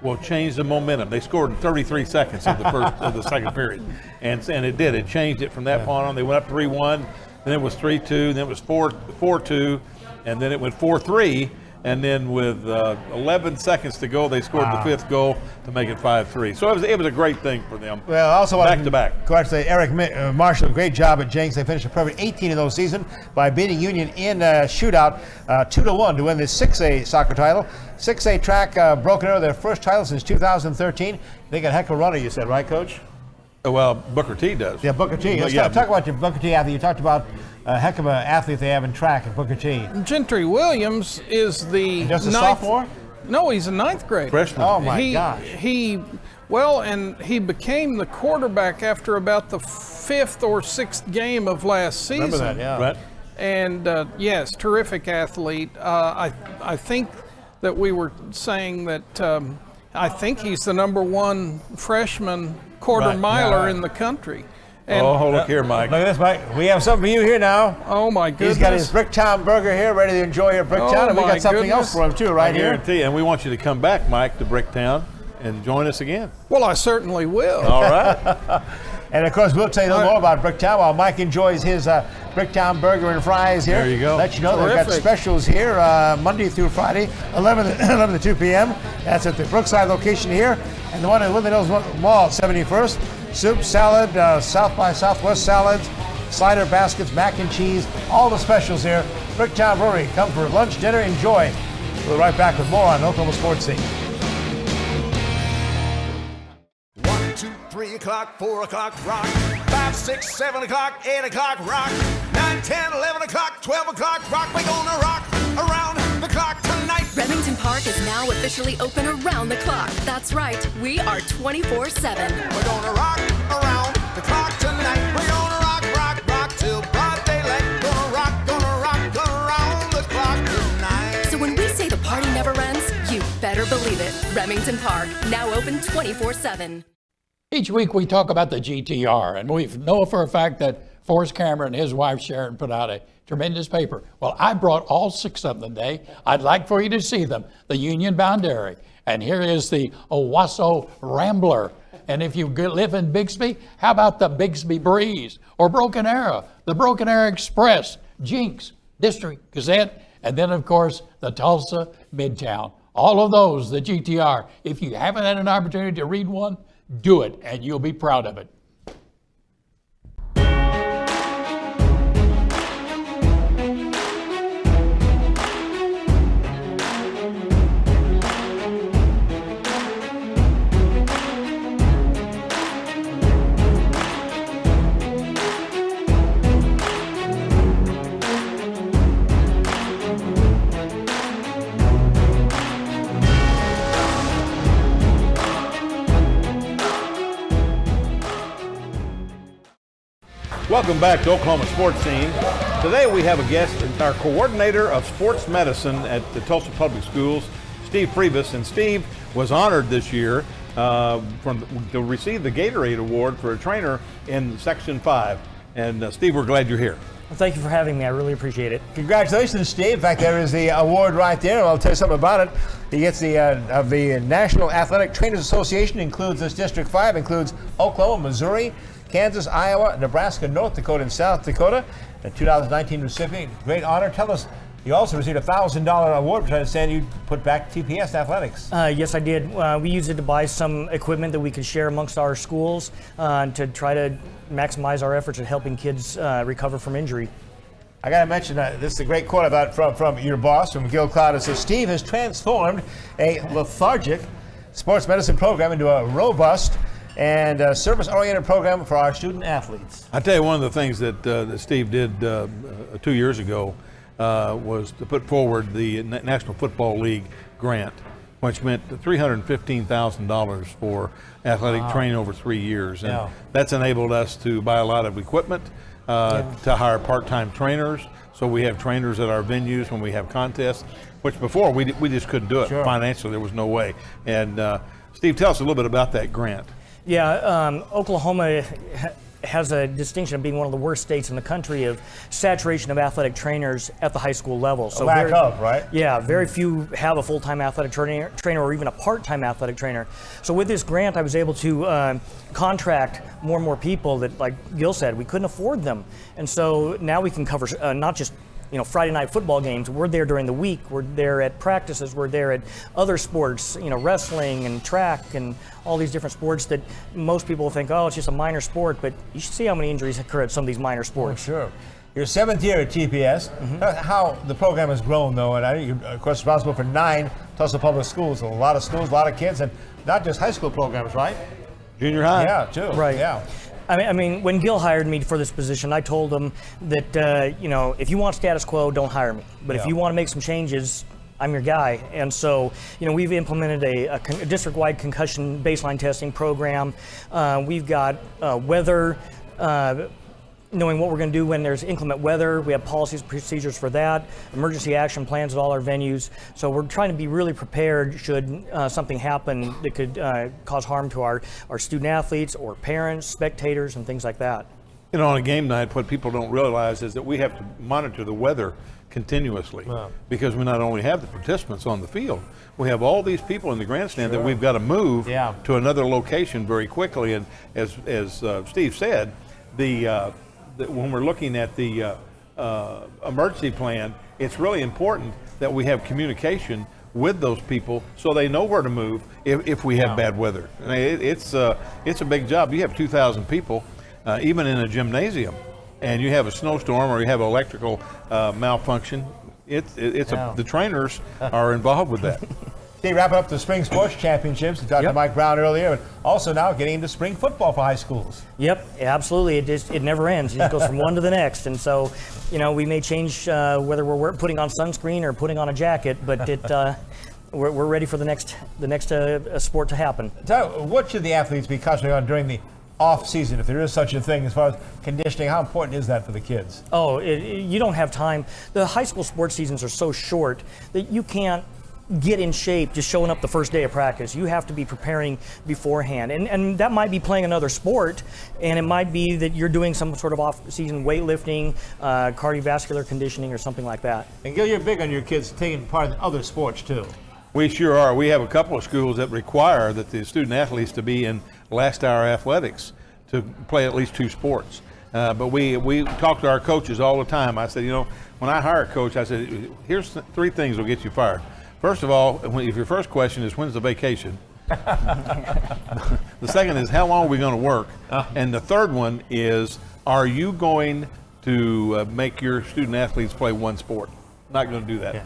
we'll change the momentum. They scored in 33 seconds of the second period. And it did. It changed it from that point on. They went up 3-1, then it was 3-2, then it was 4-2, and then it went 4-3. And then with 11 seconds to go, they scored the 5th goal to make it 5-3. So it was a great thing for them. Well, also back to back. Congratulate Eric Marshall, great job at Jenks. They finished a perfect 18 in those season by beating Union in a shootout 2-1 to win the 6A soccer title. 6A track Broken Arrow, their first title since 2013. They got a heck of a runner, you said, right, Coach? Well, Booker T does. Yeah, Booker T. Let's talk about your Booker T athlete. You talked about a heck of an athlete they have in track at Booker T. Gentry Williams is the just a sophomore? No, he's a 9th grader. Freshman. Oh my gosh. He became the quarterback after about the 5th or 6th game of last season. Remember that, yeah. Right. And yes, terrific athlete. I think that we were saying that I think he's the #1 freshman quarter miler in the country. And look here, Mike. Look at this, Mike. We have something for you here now. Oh, my goodness. He's got his Bricktown burger here, ready to enjoy your Bricktown. And we got something else for him, too, right here. I guarantee you. And we want you to come back, Mike, to Bricktown and join us again. Well, I certainly will. All right. And, of course, we'll tell you a little more about Bricktown while Mike enjoys his Bricktown burger and fries here. There you go. Let you know they've got specials here Monday through Friday, 11 to 2 p.m. That's at the Brookside location here. And the one at Woodland Hills Mall, 71st. Soup, salad, South by Southwest salads, cider baskets, mac and cheese, all the specials here. Bricktown Brewery. Come for lunch, dinner, enjoy. We'll be right back with more on Oklahoma Sports Scene. 1, 2, 3 o'clock, 4 o'clock, rock. 5, 6, 7 o'clock, 8 o'clock, rock. 9, 10, 11 o'clock, 12 o'clock, rock. We're gonna rock around the clock tonight. Remington Park is now officially open around the clock. That's right, we are 24/7. We're gonna rock around the clock tonight. We're gonna rock till broad daylight. Gonna rock around the clock tonight. So when we say the party never ends, you better believe it. Remington Park, now open 24/7. Each week we talk about the GTR, and we know for a fact that Forrest Cameron and his wife Sharon put out a tremendous paper. Well, I brought all 6 of them today. I'd like for you to see them. The Union Boundary, and here is the Owasso Rambler. And if you live in Bixby, how about the Bixby Breeze or Broken Arrow, the Broken Arrow Express, Jinx, District Gazette, and then of course the Tulsa Midtown. All of those, the GTR. If you haven't had an opportunity to read one, do it, and you'll be proud of it. Welcome back to Oklahoma Sports Scene. Today we have a guest, our coordinator of sports medicine at the Tulsa Public Schools, Steve Priebus. And Steve was honored this year to receive the Gatorade Award for a trainer in Section 5. And Steve, we're glad you're here. Well, thank you for having me. I really appreciate it. Congratulations, Steve. In fact, there is the award right there. I'll tell you something about it. He gets the of the National Athletic Trainers Association, includes this District 5, includes Oklahoma, Missouri, Kansas, Iowa, Nebraska, North Dakota, and South Dakota. The 2019 recipient, great honor. Tell us, you also received a $1,000 award, which I understand you put back to TPS Athletics. Yes, I did. We used it to buy some equipment that we could share amongst our schools to try to maximize our efforts at helping kids recover from injury. I got to mention, this is a great quote about from your boss, from Gil Cloud. It says, Steve has transformed a lethargic sports medicine program into a robust and service-oriented program for our student athletes. I tell you, one of the things that Steve did 2 years ago was to put forward the National Football League grant, which meant $315,000 for athletic training over 3 years. And that's enabled us to buy a lot of equipment, to hire part-time trainers. So we have trainers at our venues when we have contests, which before we just couldn't do it. Financially, there was no way. And Steve, tell us a little bit about that grant. Yeah, Oklahoma has a distinction of being one of the worst states in the country of saturation of athletic trainers at the high school level. So right? Yeah, very few have a full-time athletic trainer or even a part-time athletic trainer. So with this grant, I was able to contract more and more people that, like Gil said, we couldn't afford them. And so now we can cover not just Friday night football games. We're there during the week. We're there at practices. We're there at other sports, wrestling and track and all these different sports that most people think, oh, it's just a minor sport, but you should see how many injuries occur at some of these minor sports. Oh, sure. Your 7th year at TPS. How the program has grown, though, and I think you're, of course, responsible for 9 Tulsa public schools. A lot of schools, a lot of kids, and not just high school programs, right? Junior high. Yeah, too. Right. Yeah. I mean, when Gil hired me for this position, I told him that, if you want status quo, don't hire me. But if you want to make some changes, I'm your guy. And so, we've implemented a district-wide concussion baseline testing program. We've got weather, knowing what we're going to do when there's inclement weather. We have policies and procedures for that, emergency action plans at all our venues. So we're trying to be really prepared should something happen that could cause harm to our student athletes or parents, spectators, and things like that. On a game night, what people don't realize is that we have to monitor the weather continuously because we not only have the participants on the field, we have all these people in the grandstand that we've got to move to another location very quickly. And as Steve said, when we're looking at the emergency plan, it's really important that we have communication with those people so they know where to move if we have bad weather. I mean, it's a big job. You have 2,000 people, even in a gymnasium, and you have a snowstorm or you have electrical malfunction. The trainers are involved with that. They wrap up the spring sports championships. We talked to Mike Brown earlier, but also now getting into spring football for high schools. Yep, absolutely. It never ends. It just goes from one to the next. And so, we may change whether we're putting on sunscreen or putting on a jacket, but we're ready for the next sport to happen. So, what should the athletes be concentrating on during the off season, if there is such a thing, as far as conditioning? How important is that for the kids? Oh, you don't have time. The high school sports seasons are so short that you can't get in shape just showing up the first day of practice. You have to be preparing beforehand, and that might be playing another sport, and it might be that you're doing some sort of off-season weightlifting, cardiovascular conditioning, or something like that. And Gil, you're big on your kids taking part in other sports too. We sure are. We have a couple of schools that require that the student athletes to be in last hour athletics to play at least 2 sports. But we talk to our coaches all the time. I said, when I hire a coach, I said, here's 3 things will get you fired. First of all, if your first question is, when's the vacation? The second is, how long are we going to work? And the third one is, are you going to make your student athletes play 1 sport? Not going to do that.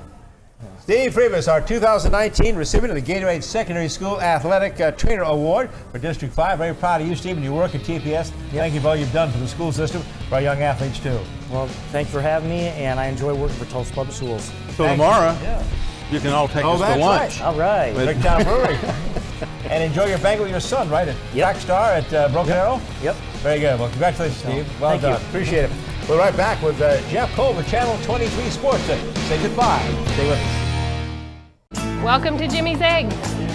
Steve Freebus, our 2019 recipient of the Gatorade Secondary School Athletic Trainer Award for District 5. Very proud of you, Steve, and your work at TPS. Thank you for all you've done for the school system, for our young athletes, too. Well, thanks for having me, and I enjoy working for Tulsa Public Schools. So tomorrow, you can all take us to lunch. Right. All right. Bricktown Brewery. And enjoy your banquet with your son, right? At Track Star at Broken Arrow? Yep. Very good. Well, congratulations, Steve. Well done. Appreciate it. We'll be right back with Jeff Cole with Channel 23 Sports. Say goodbye. Stay with us. Welcome to Jimmy's Egg.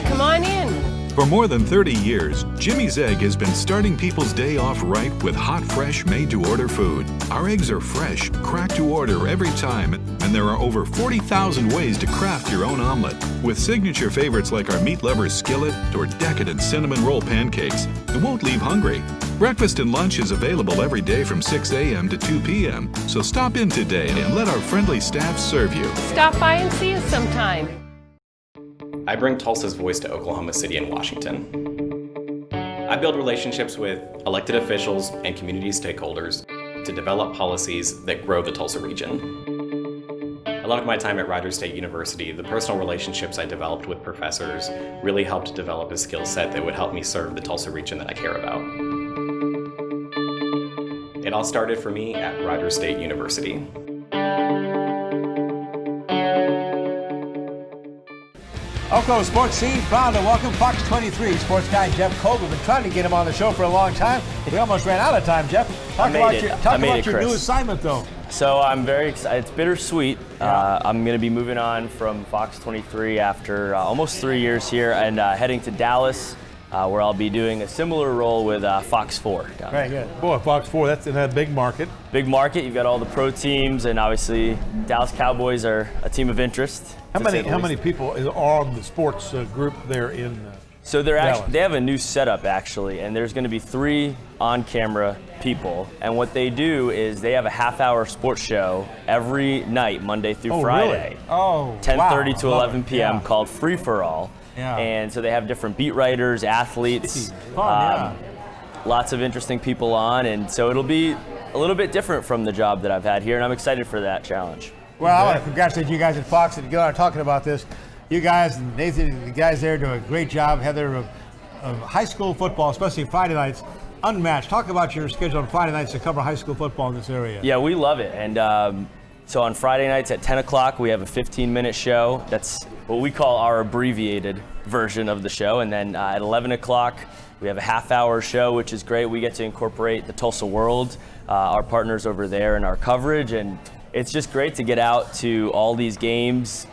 Come on in. For more than 30 years, Jimmy's Egg has been starting people's day off right with hot, fresh, made-to-order food. Our eggs are fresh, cracked to order every time, and there are over 40,000 ways to craft your own omelet. With signature favorites like our meat lovers skillet or decadent cinnamon roll pancakes, it won't leave hungry. Breakfast and lunch is available every day from 6 a.m. to 2 p.m., so stop in today and let our friendly staff serve you. Stop by and see us sometime. I bring Tulsa's voice to Oklahoma City and Washington. I build relationships with elected officials and community stakeholders to develop policies that grow the Tulsa region. Along with my time at Rogers State University, the personal relationships I developed with professors really helped develop a skill set that would help me serve the Tulsa region that I care about. It all started for me at Rogers State University. Oklahoma sports scene, proud to welcome Fox 23 sports guy Jeff Kolb. We've been trying to get him on the show for a long time. We almost ran out of time, Jeff. Talk about your new assignment, though. So I'm very excited. It's bittersweet. I'm going to be moving on from Fox 23 after almost 3 years here and heading to Dallas, where I'll be doing a similar role with Fox 4. Very good. Boy, Fox 4, that's in that big market. Big market. You've got all the pro teams, and obviously Dallas Cowboys are a team of interest. How many people are on the sports group there in So Dallas? they have a new setup actually, and there's going to be 3 on-camera people, and what they do is they have a half-hour sports show every night, Monday through Friday. Really? Oh, 10:30 to 11 p.m. called Free for All. Yeah. And so they have different beat writers, athletes, Fun, lots of interesting people on, and so it'll be a little bit different from the job that I've had here, and I'm excited for that challenge. Well, I want to congratulate you guys at Fox and Gil are talking about this. You guys and Nathan and the guys there do a great job. Heather, of high school football, especially Friday nights, unmatched. Talk about your schedule on Friday nights to cover high school football in this area. Yeah, we love it. And so on Friday nights at 10 o'clock, we have a 15-minute show. That's what we call our abbreviated version of the show. And then at 11 o'clock, we have a half-hour show, which is great. We get to incorporate the Tulsa World, our partners over there, in our coverage. And it's just great to get out to all these games,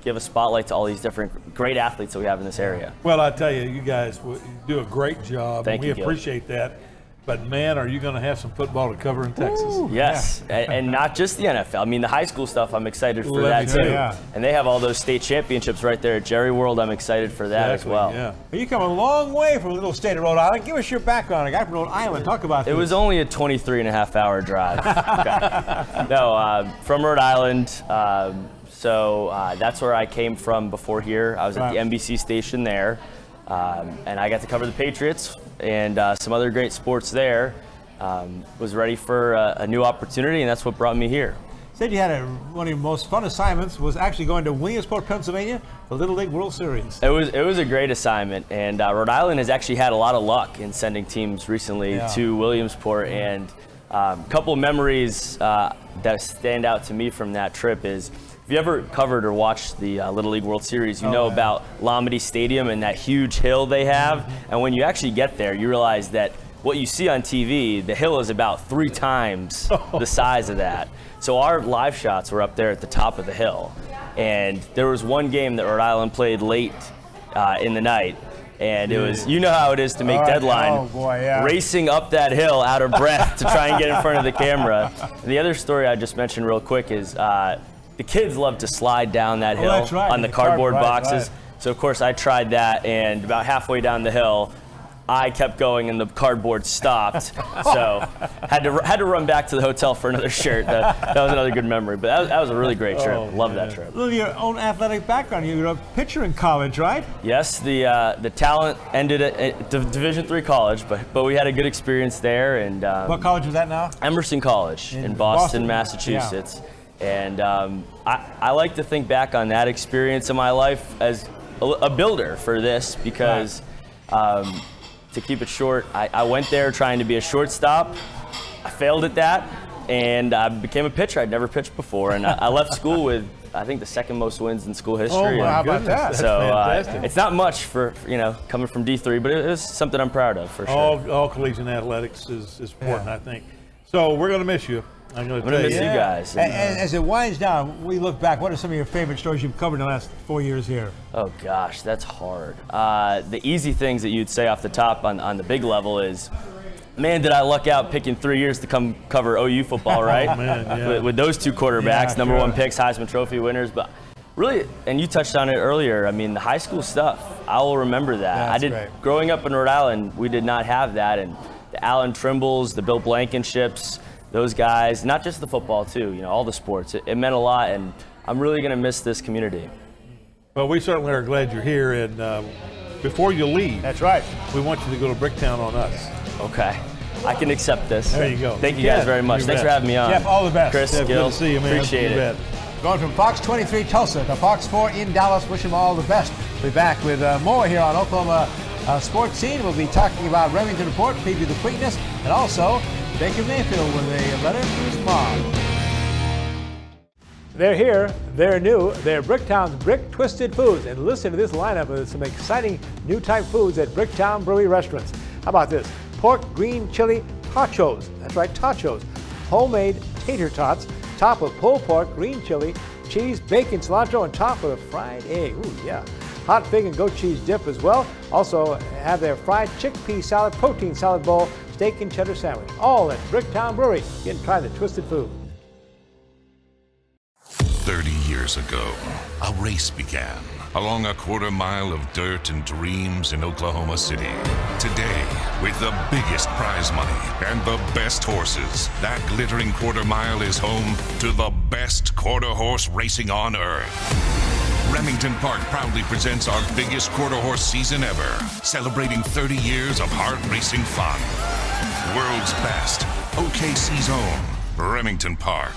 give a spotlight to all these different great athletes that we have in this area. Well, I tell you, you guys do a great job. Thank you, we Gil. appreciate that. But man, are you going to have some football to cover in Texas? Yes, and not just the NFL. I mean, the high school stuff, I'm excited for that too. Yeah. And they have all those state championships right there at Jerry World. I'm excited for that as well. Yeah. Well, you come a long way from the little state of Rhode Island. Give us your background. A guy from Rhode Island. Talk about this. It was only a 23-and-a-half-hour drive. No, from Rhode Island. So that's where I came from before here. I was at the NBC station there, and I got to cover the Patriots and some other great sports there. Was ready for a new opportunity, and that's what brought me here. Said you had one of your most fun assignments was actually going to Williamsport, Pennsylvania, the Little League World Series. It was a great assignment, and Rhode Island has actually had a lot of luck in sending teams recently to Williamsport, and a couple of memories that stand out to me from that trip is, if you ever covered or watched the Little League World Series, you know about Lombardi Stadium and that huge hill they have. And when you actually get there, you realize that what you see on TV, the hill is about 3 times the size of that. So our live shots were up there at the top of the hill. And there was one game that Rhode Island played late in the night. And it was, you know how it is to make deadline, racing up that hill out of breath to try and get in front of the camera. And the other story I just mentioned real quick is, the kids love to slide down that hill on the cardboard boxes. So of course I tried that, and about halfway down the hill, I kept going and the cardboard stopped. So had to run back to the hotel for another shirt. That was another good memory. But that was a really great trip. Love that trip. Look at your own athletic background. You were a pitcher in college, right? Yes, the talent ended at Division III college, but we had a good experience there. And what college was that now? Emerson College in Boston, Massachusetts. Yeah. And I like to think back on that experience in my life as a builder for this, because to keep it short, I went there trying to be a shortstop. I failed at that, and I became a pitcher. I'd never pitched before, and I left school with, I think, the second most wins in school history. Oh, how about that? So it's not much for coming from D3, but it was something I'm proud of for sure. All collegiate athletics is important, I think. So we're going to miss you. I'm going to miss you guys. And as it winds down, we look back, what are some of your favorite stories you've covered in the last 4 years here? Oh gosh, that's hard. The easy things that you'd say off the top on the big level is, man, did I luck out picking 3 years to come cover OU football, right? Oh, man, yeah. with those 2 quarterbacks, number 1 picks, Heisman Trophy winners. But really, and you touched on it earlier, I mean, the high school stuff, I will remember that. Great. Growing up in Rhode Island, we did not have that. And the Alan Trimbles, the Bill Blankenships, those guys, not just the football too, all the sports. It meant a lot, and I'm really going to miss this community. Well, we certainly are glad you're here, and before you leave, that's right, we want you to go to Bricktown on us. Okay. I can accept this. There you go. Thank you guys very much. Thanks for having me on. Jeff, all the best. Chris, Jeff, Gil, good to see you, man. appreciate You it. bet. Going from Fox 23 Tulsa to Fox 4 in Dallas. Wish them all the best. We'll be back with more here on Oklahoma Sports Scene. We'll be talking about Remington Report, preview the Preakness, and also Baker Mayfield with a letter to his mom. They're here, they're new, they're Bricktown's Brick Twisted Foods. And listen to this lineup of some exciting new type foods at Bricktown Brewery restaurants. How about this? Pork green chili tachos. That's right, tachos. Homemade tater tots, top with pulled pork, green chili, cheese, bacon, cilantro, and top with a fried egg. Ooh, yeah. Hot fig and goat cheese dip as well. Also have their fried chickpea salad, protein salad bowl, steak and cheddar sandwich. All at Bricktown Brewery. Get and try the twisted food. 30 years ago, a race began along a quarter-mile of dirt and dreams in Oklahoma City. Today, with the biggest prize money and the best horses, that glittering quarter-mile is home to the best quarter horse racing on earth. Remington Park proudly presents our biggest quarter horse season ever, celebrating 30 years of hard racing fun. World's best, OKC's own, Remington Park.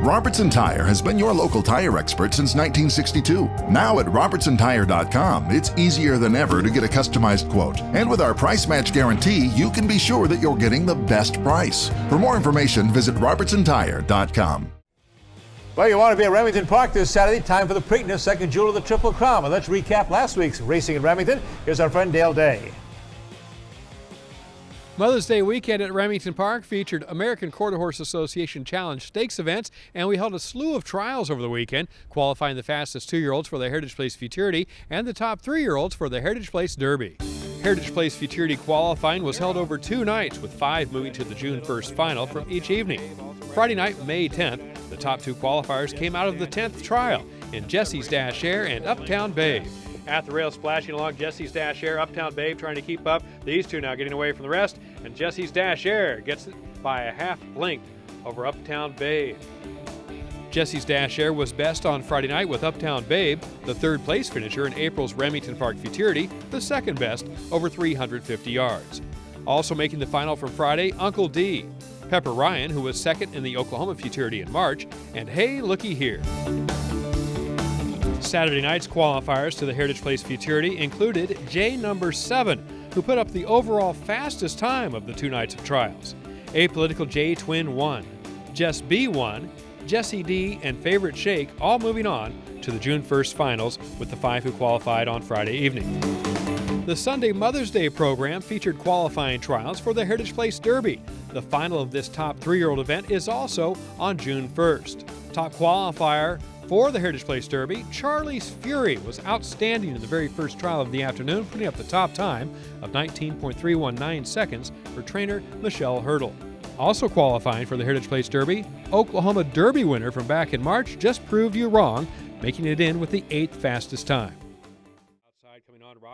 Robertson Tire has been your local tire expert since 1962. Now at RobertsonTire.com, it's easier than ever to get a customized quote. And with our price match guarantee, you can be sure that you're getting the best price. For more information, visit RobertsonTire.com. Well, you want to be at Remington Park this Saturday. Time for the Preakness, second jewel of the Triple Crown. And let's recap last week's racing in Remington. Here's our friend Dale Day. Mother's Day weekend at Remington Park featured American Quarter Horse Association Challenge Stakes events, and we held a slew of trials over the weekend, qualifying the fastest 2-year-olds for the Heritage Place Futurity and the top 3-year-olds for the Heritage Place Derby. Heritage Place Futurity qualifying was held over 2 nights, with 5 moving to the June 1st final from each evening. Friday night, May 10th, the top 2 qualifiers came out of the 10th trial in Jesse's Dash Air and Uptown Babe. At the rail, splashing along Jesse's Dash Air, Uptown Babe trying to keep up. These two now getting away from the rest, and Jesse's Dash Air gets it by a half length over Uptown Babe. Jesse's Dash Air was best on Friday night, with Uptown Babe, the 3rd place finisher in April's Remington Park Futurity, the 2nd best over 350 yards. Also making the final from Friday, Uncle D, Pepper Ryan, who was 2nd in the Oklahoma Futurity in March, and Hey Looky Here. Saturday night's qualifiers to the Heritage Place Futurity included J number 7, who put up the overall fastest time of the 2 nights of trials. Apolitical J Twin won, Jess B won, Jesse D and Favorite Shake all moving on to the June 1st finals with the 5 who qualified on Friday evening. The Sunday Mother's Day program featured qualifying trials for the Heritage Place Derby. The final of this top 3-year-old event is also on June 1st. Top qualifier for the Heritage Place Derby, Charlie's Fury was outstanding in the very first trial of the afternoon, putting up the top time of 19.319 seconds for trainer Michelle Hurdle. Also qualifying for the Heritage Place Derby, Oklahoma Derby winner from back in March, Just Proved You Wrong, making it in with the 8th fastest time.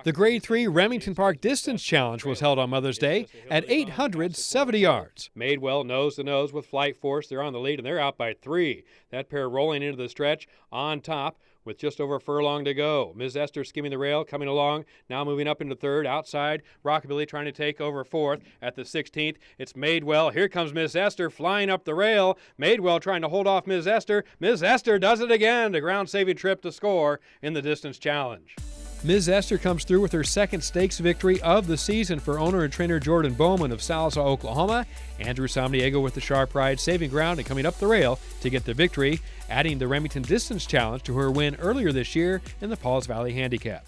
The Grade 3 Remington Park Distance Challenge was held on Mother's Day at 870 yards. Madewell nose to nose with Flight Force. They're on the lead and they're out by 3. That pair rolling into the stretch on top with just over a furlong to go. Ms. Esther skimming the rail, coming along, now moving up into 3rd. Outside, Rockabilly trying to take over 4th. At the 16th, it's Madewell. Here comes Ms. Esther flying up the rail. Madewell trying to hold off Ms. Esther. Ms. Esther does it again. The ground-saving trip to score in the Distance Challenge. Ms. Esther comes through with her 2nd stakes victory of the season for owner and trainer Jordan Bowman of Salsa, Oklahoma. Andrew Samniego with the sharp ride, saving ground and coming up the rail to get the victory, adding the Remington Distance Challenge to her win earlier this year in the Pauls Valley Handicap.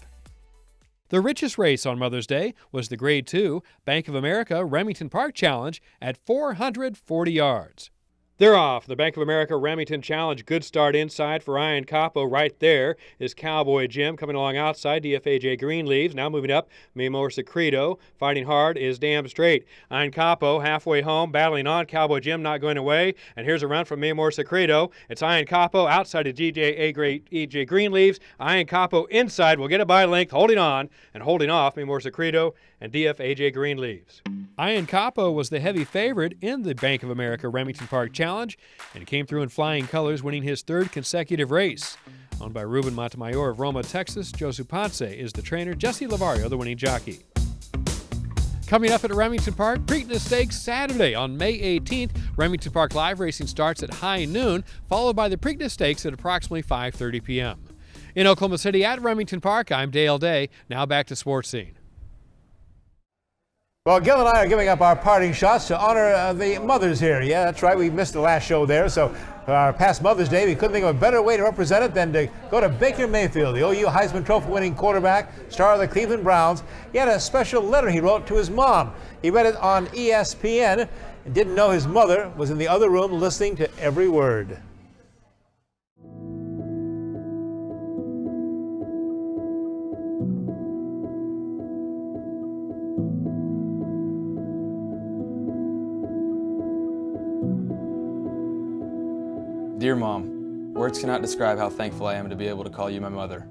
The richest race on Mother's Day was the Grade 2 Bank of America Remington Park Challenge at 440 yards. They're off. The Bank of America Remington Challenge. Good start inside for Ian Capo. Right there is Cowboy Jim coming along outside. DFAJ Greenleaves now moving up. Mimor Secreto fighting hard is Damn Straight. Ian Capo halfway home, battling on. Cowboy Jim not going away. And here's a run from Mimor Secreto. It's Ian Capo outside of EJ Greenleaves. Ian Capo inside will get it by length, holding on and holding off Mimor Secreto and DFAJ Greenleaves. Ian Capo was the heavy favorite in the Bank of America Remington Park Challenge and came through in flying colors, winning his 3rd consecutive race. Owned by Ruben Montemayor of Roma, Texas, Josu Ponce is the trainer, Jesse Lavario the winning jockey. Coming up at Remington Park, Preakness Stakes Saturday on May 18th. Remington Park Live Racing starts at high noon, followed by the Preakness Stakes at approximately 5:30 p.m. In Oklahoma City at Remington Park, I'm Dale Day. Now back to Sports Scene. Well, Gil and I are giving up our parting shots to honor the mothers here. Yeah, that's right. We missed the last show there. So for our past Mother's Day, we couldn't think of a better way to represent it than to go to Baker Mayfield, the OU Heisman Trophy winning quarterback, star of the Cleveland Browns. He had a special letter he wrote to his mom. He read it on ESPN and didn't know his mother was in the other room listening to every word. Dear Mom, words cannot describe how thankful I am to be able to call you my mother.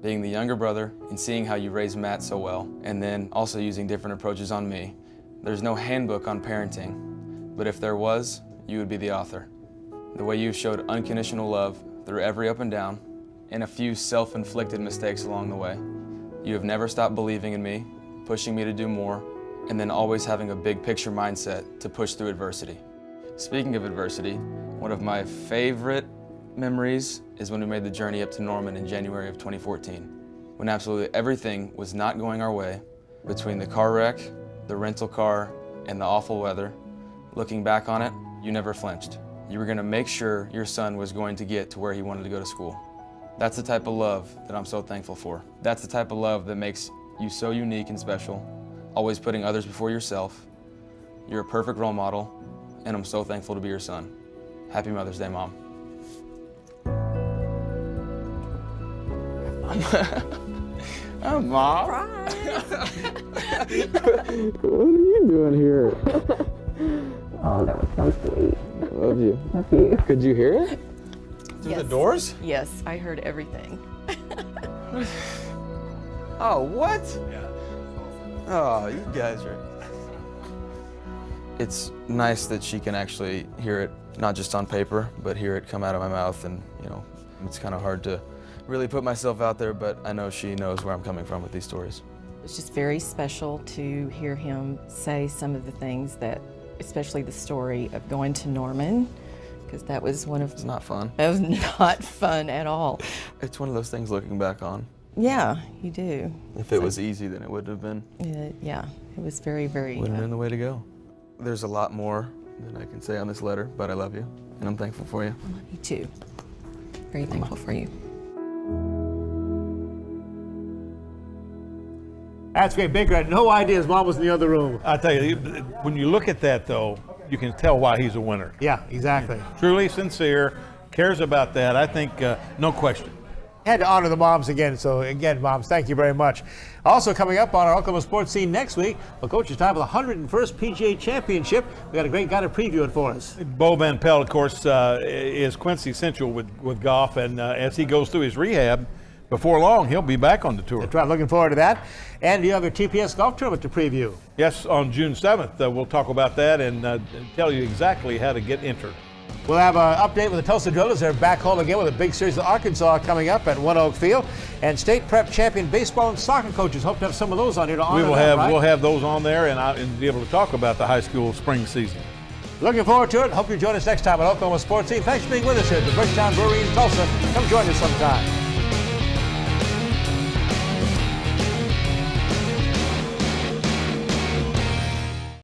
Being the younger brother and seeing how you raised Matt so well, and then also using different approaches on me. There's no handbook on parenting, but if there was, you would be the author. The way you showed unconditional love through every up and down, and a few self-inflicted mistakes along the way. You have never stopped believing in me, pushing me to do more, and then always having a big picture mindset to push through adversity. Speaking of adversity, one of my favorite memories is when we made the journey up to Norman in January of 2014, when absolutely everything was not going our way. Between the car wreck, the rental car, and the awful weather, looking back on it, you never flinched. You were going to make sure your son was going to get to where he wanted to go to school. That's the type of love that I'm so thankful for. That's the type of love that makes you so unique and special, always putting others before yourself. You're a perfect role model, and I'm so thankful to be your son. Happy Mother's Day, Mom. Mom? What are you doing here? Oh, that was so sweet. I love you. Love you. Could you hear it? Through Yes. the doors? Yes, I heard everything. Oh, what? Yeah. Oh, you guys are... It's nice that she can actually hear it, not just on paper, but hear it come out of my mouth. And, you know, it's kind of hard to really put myself out there, but I know she knows where I'm coming from with these stories. It's just very special to hear him say some of the things that, especially the story of going to Norman, because that was one of... It's not fun. That was not fun at all. It's one of those things looking back on. Yeah, you do. If it was easy, then it wouldn't have been. Yeah, it was very, very... Wouldn't have been the way to go. There's a lot more than I can say on this letter, but I love you, and I'm thankful for you. Me too. Very thankful for you. That's great. Baker had no idea his mom was in the other room. I tell you, when you look at that, though, you can tell why he's a winner. Yeah, exactly. Truly sincere, cares about that. I think, no question. Had to honor the moms again. So again, moms, thank you very much. Also coming up on our Oklahoma Sports Scene next week, well, Coach, it's time for the 101st PGA Championship. We got a great guy to preview it for us. Bo Van Pelt, of course, is quintessential with golf, and as he goes through his rehab, before long, he'll be back on the tour. That's right. Looking forward to that. And you have your TPS golf tournament to preview. Yes, on June 7th. We'll talk about that and tell you exactly how to get entered. We'll have an update with the Tulsa Drillers. They're back home again with a big series of Arkansas coming up at One Oak Field. And state prep champion baseball and soccer coaches. Hope to have some of those on here to honor them, right? We'll have those on there and be able to talk about the high school spring season. Looking forward to it. Hope you join us next time at Oklahoma Sports Scene. Thanks for being with us here at the Bricktown Brewery in Tulsa. Come join us sometime.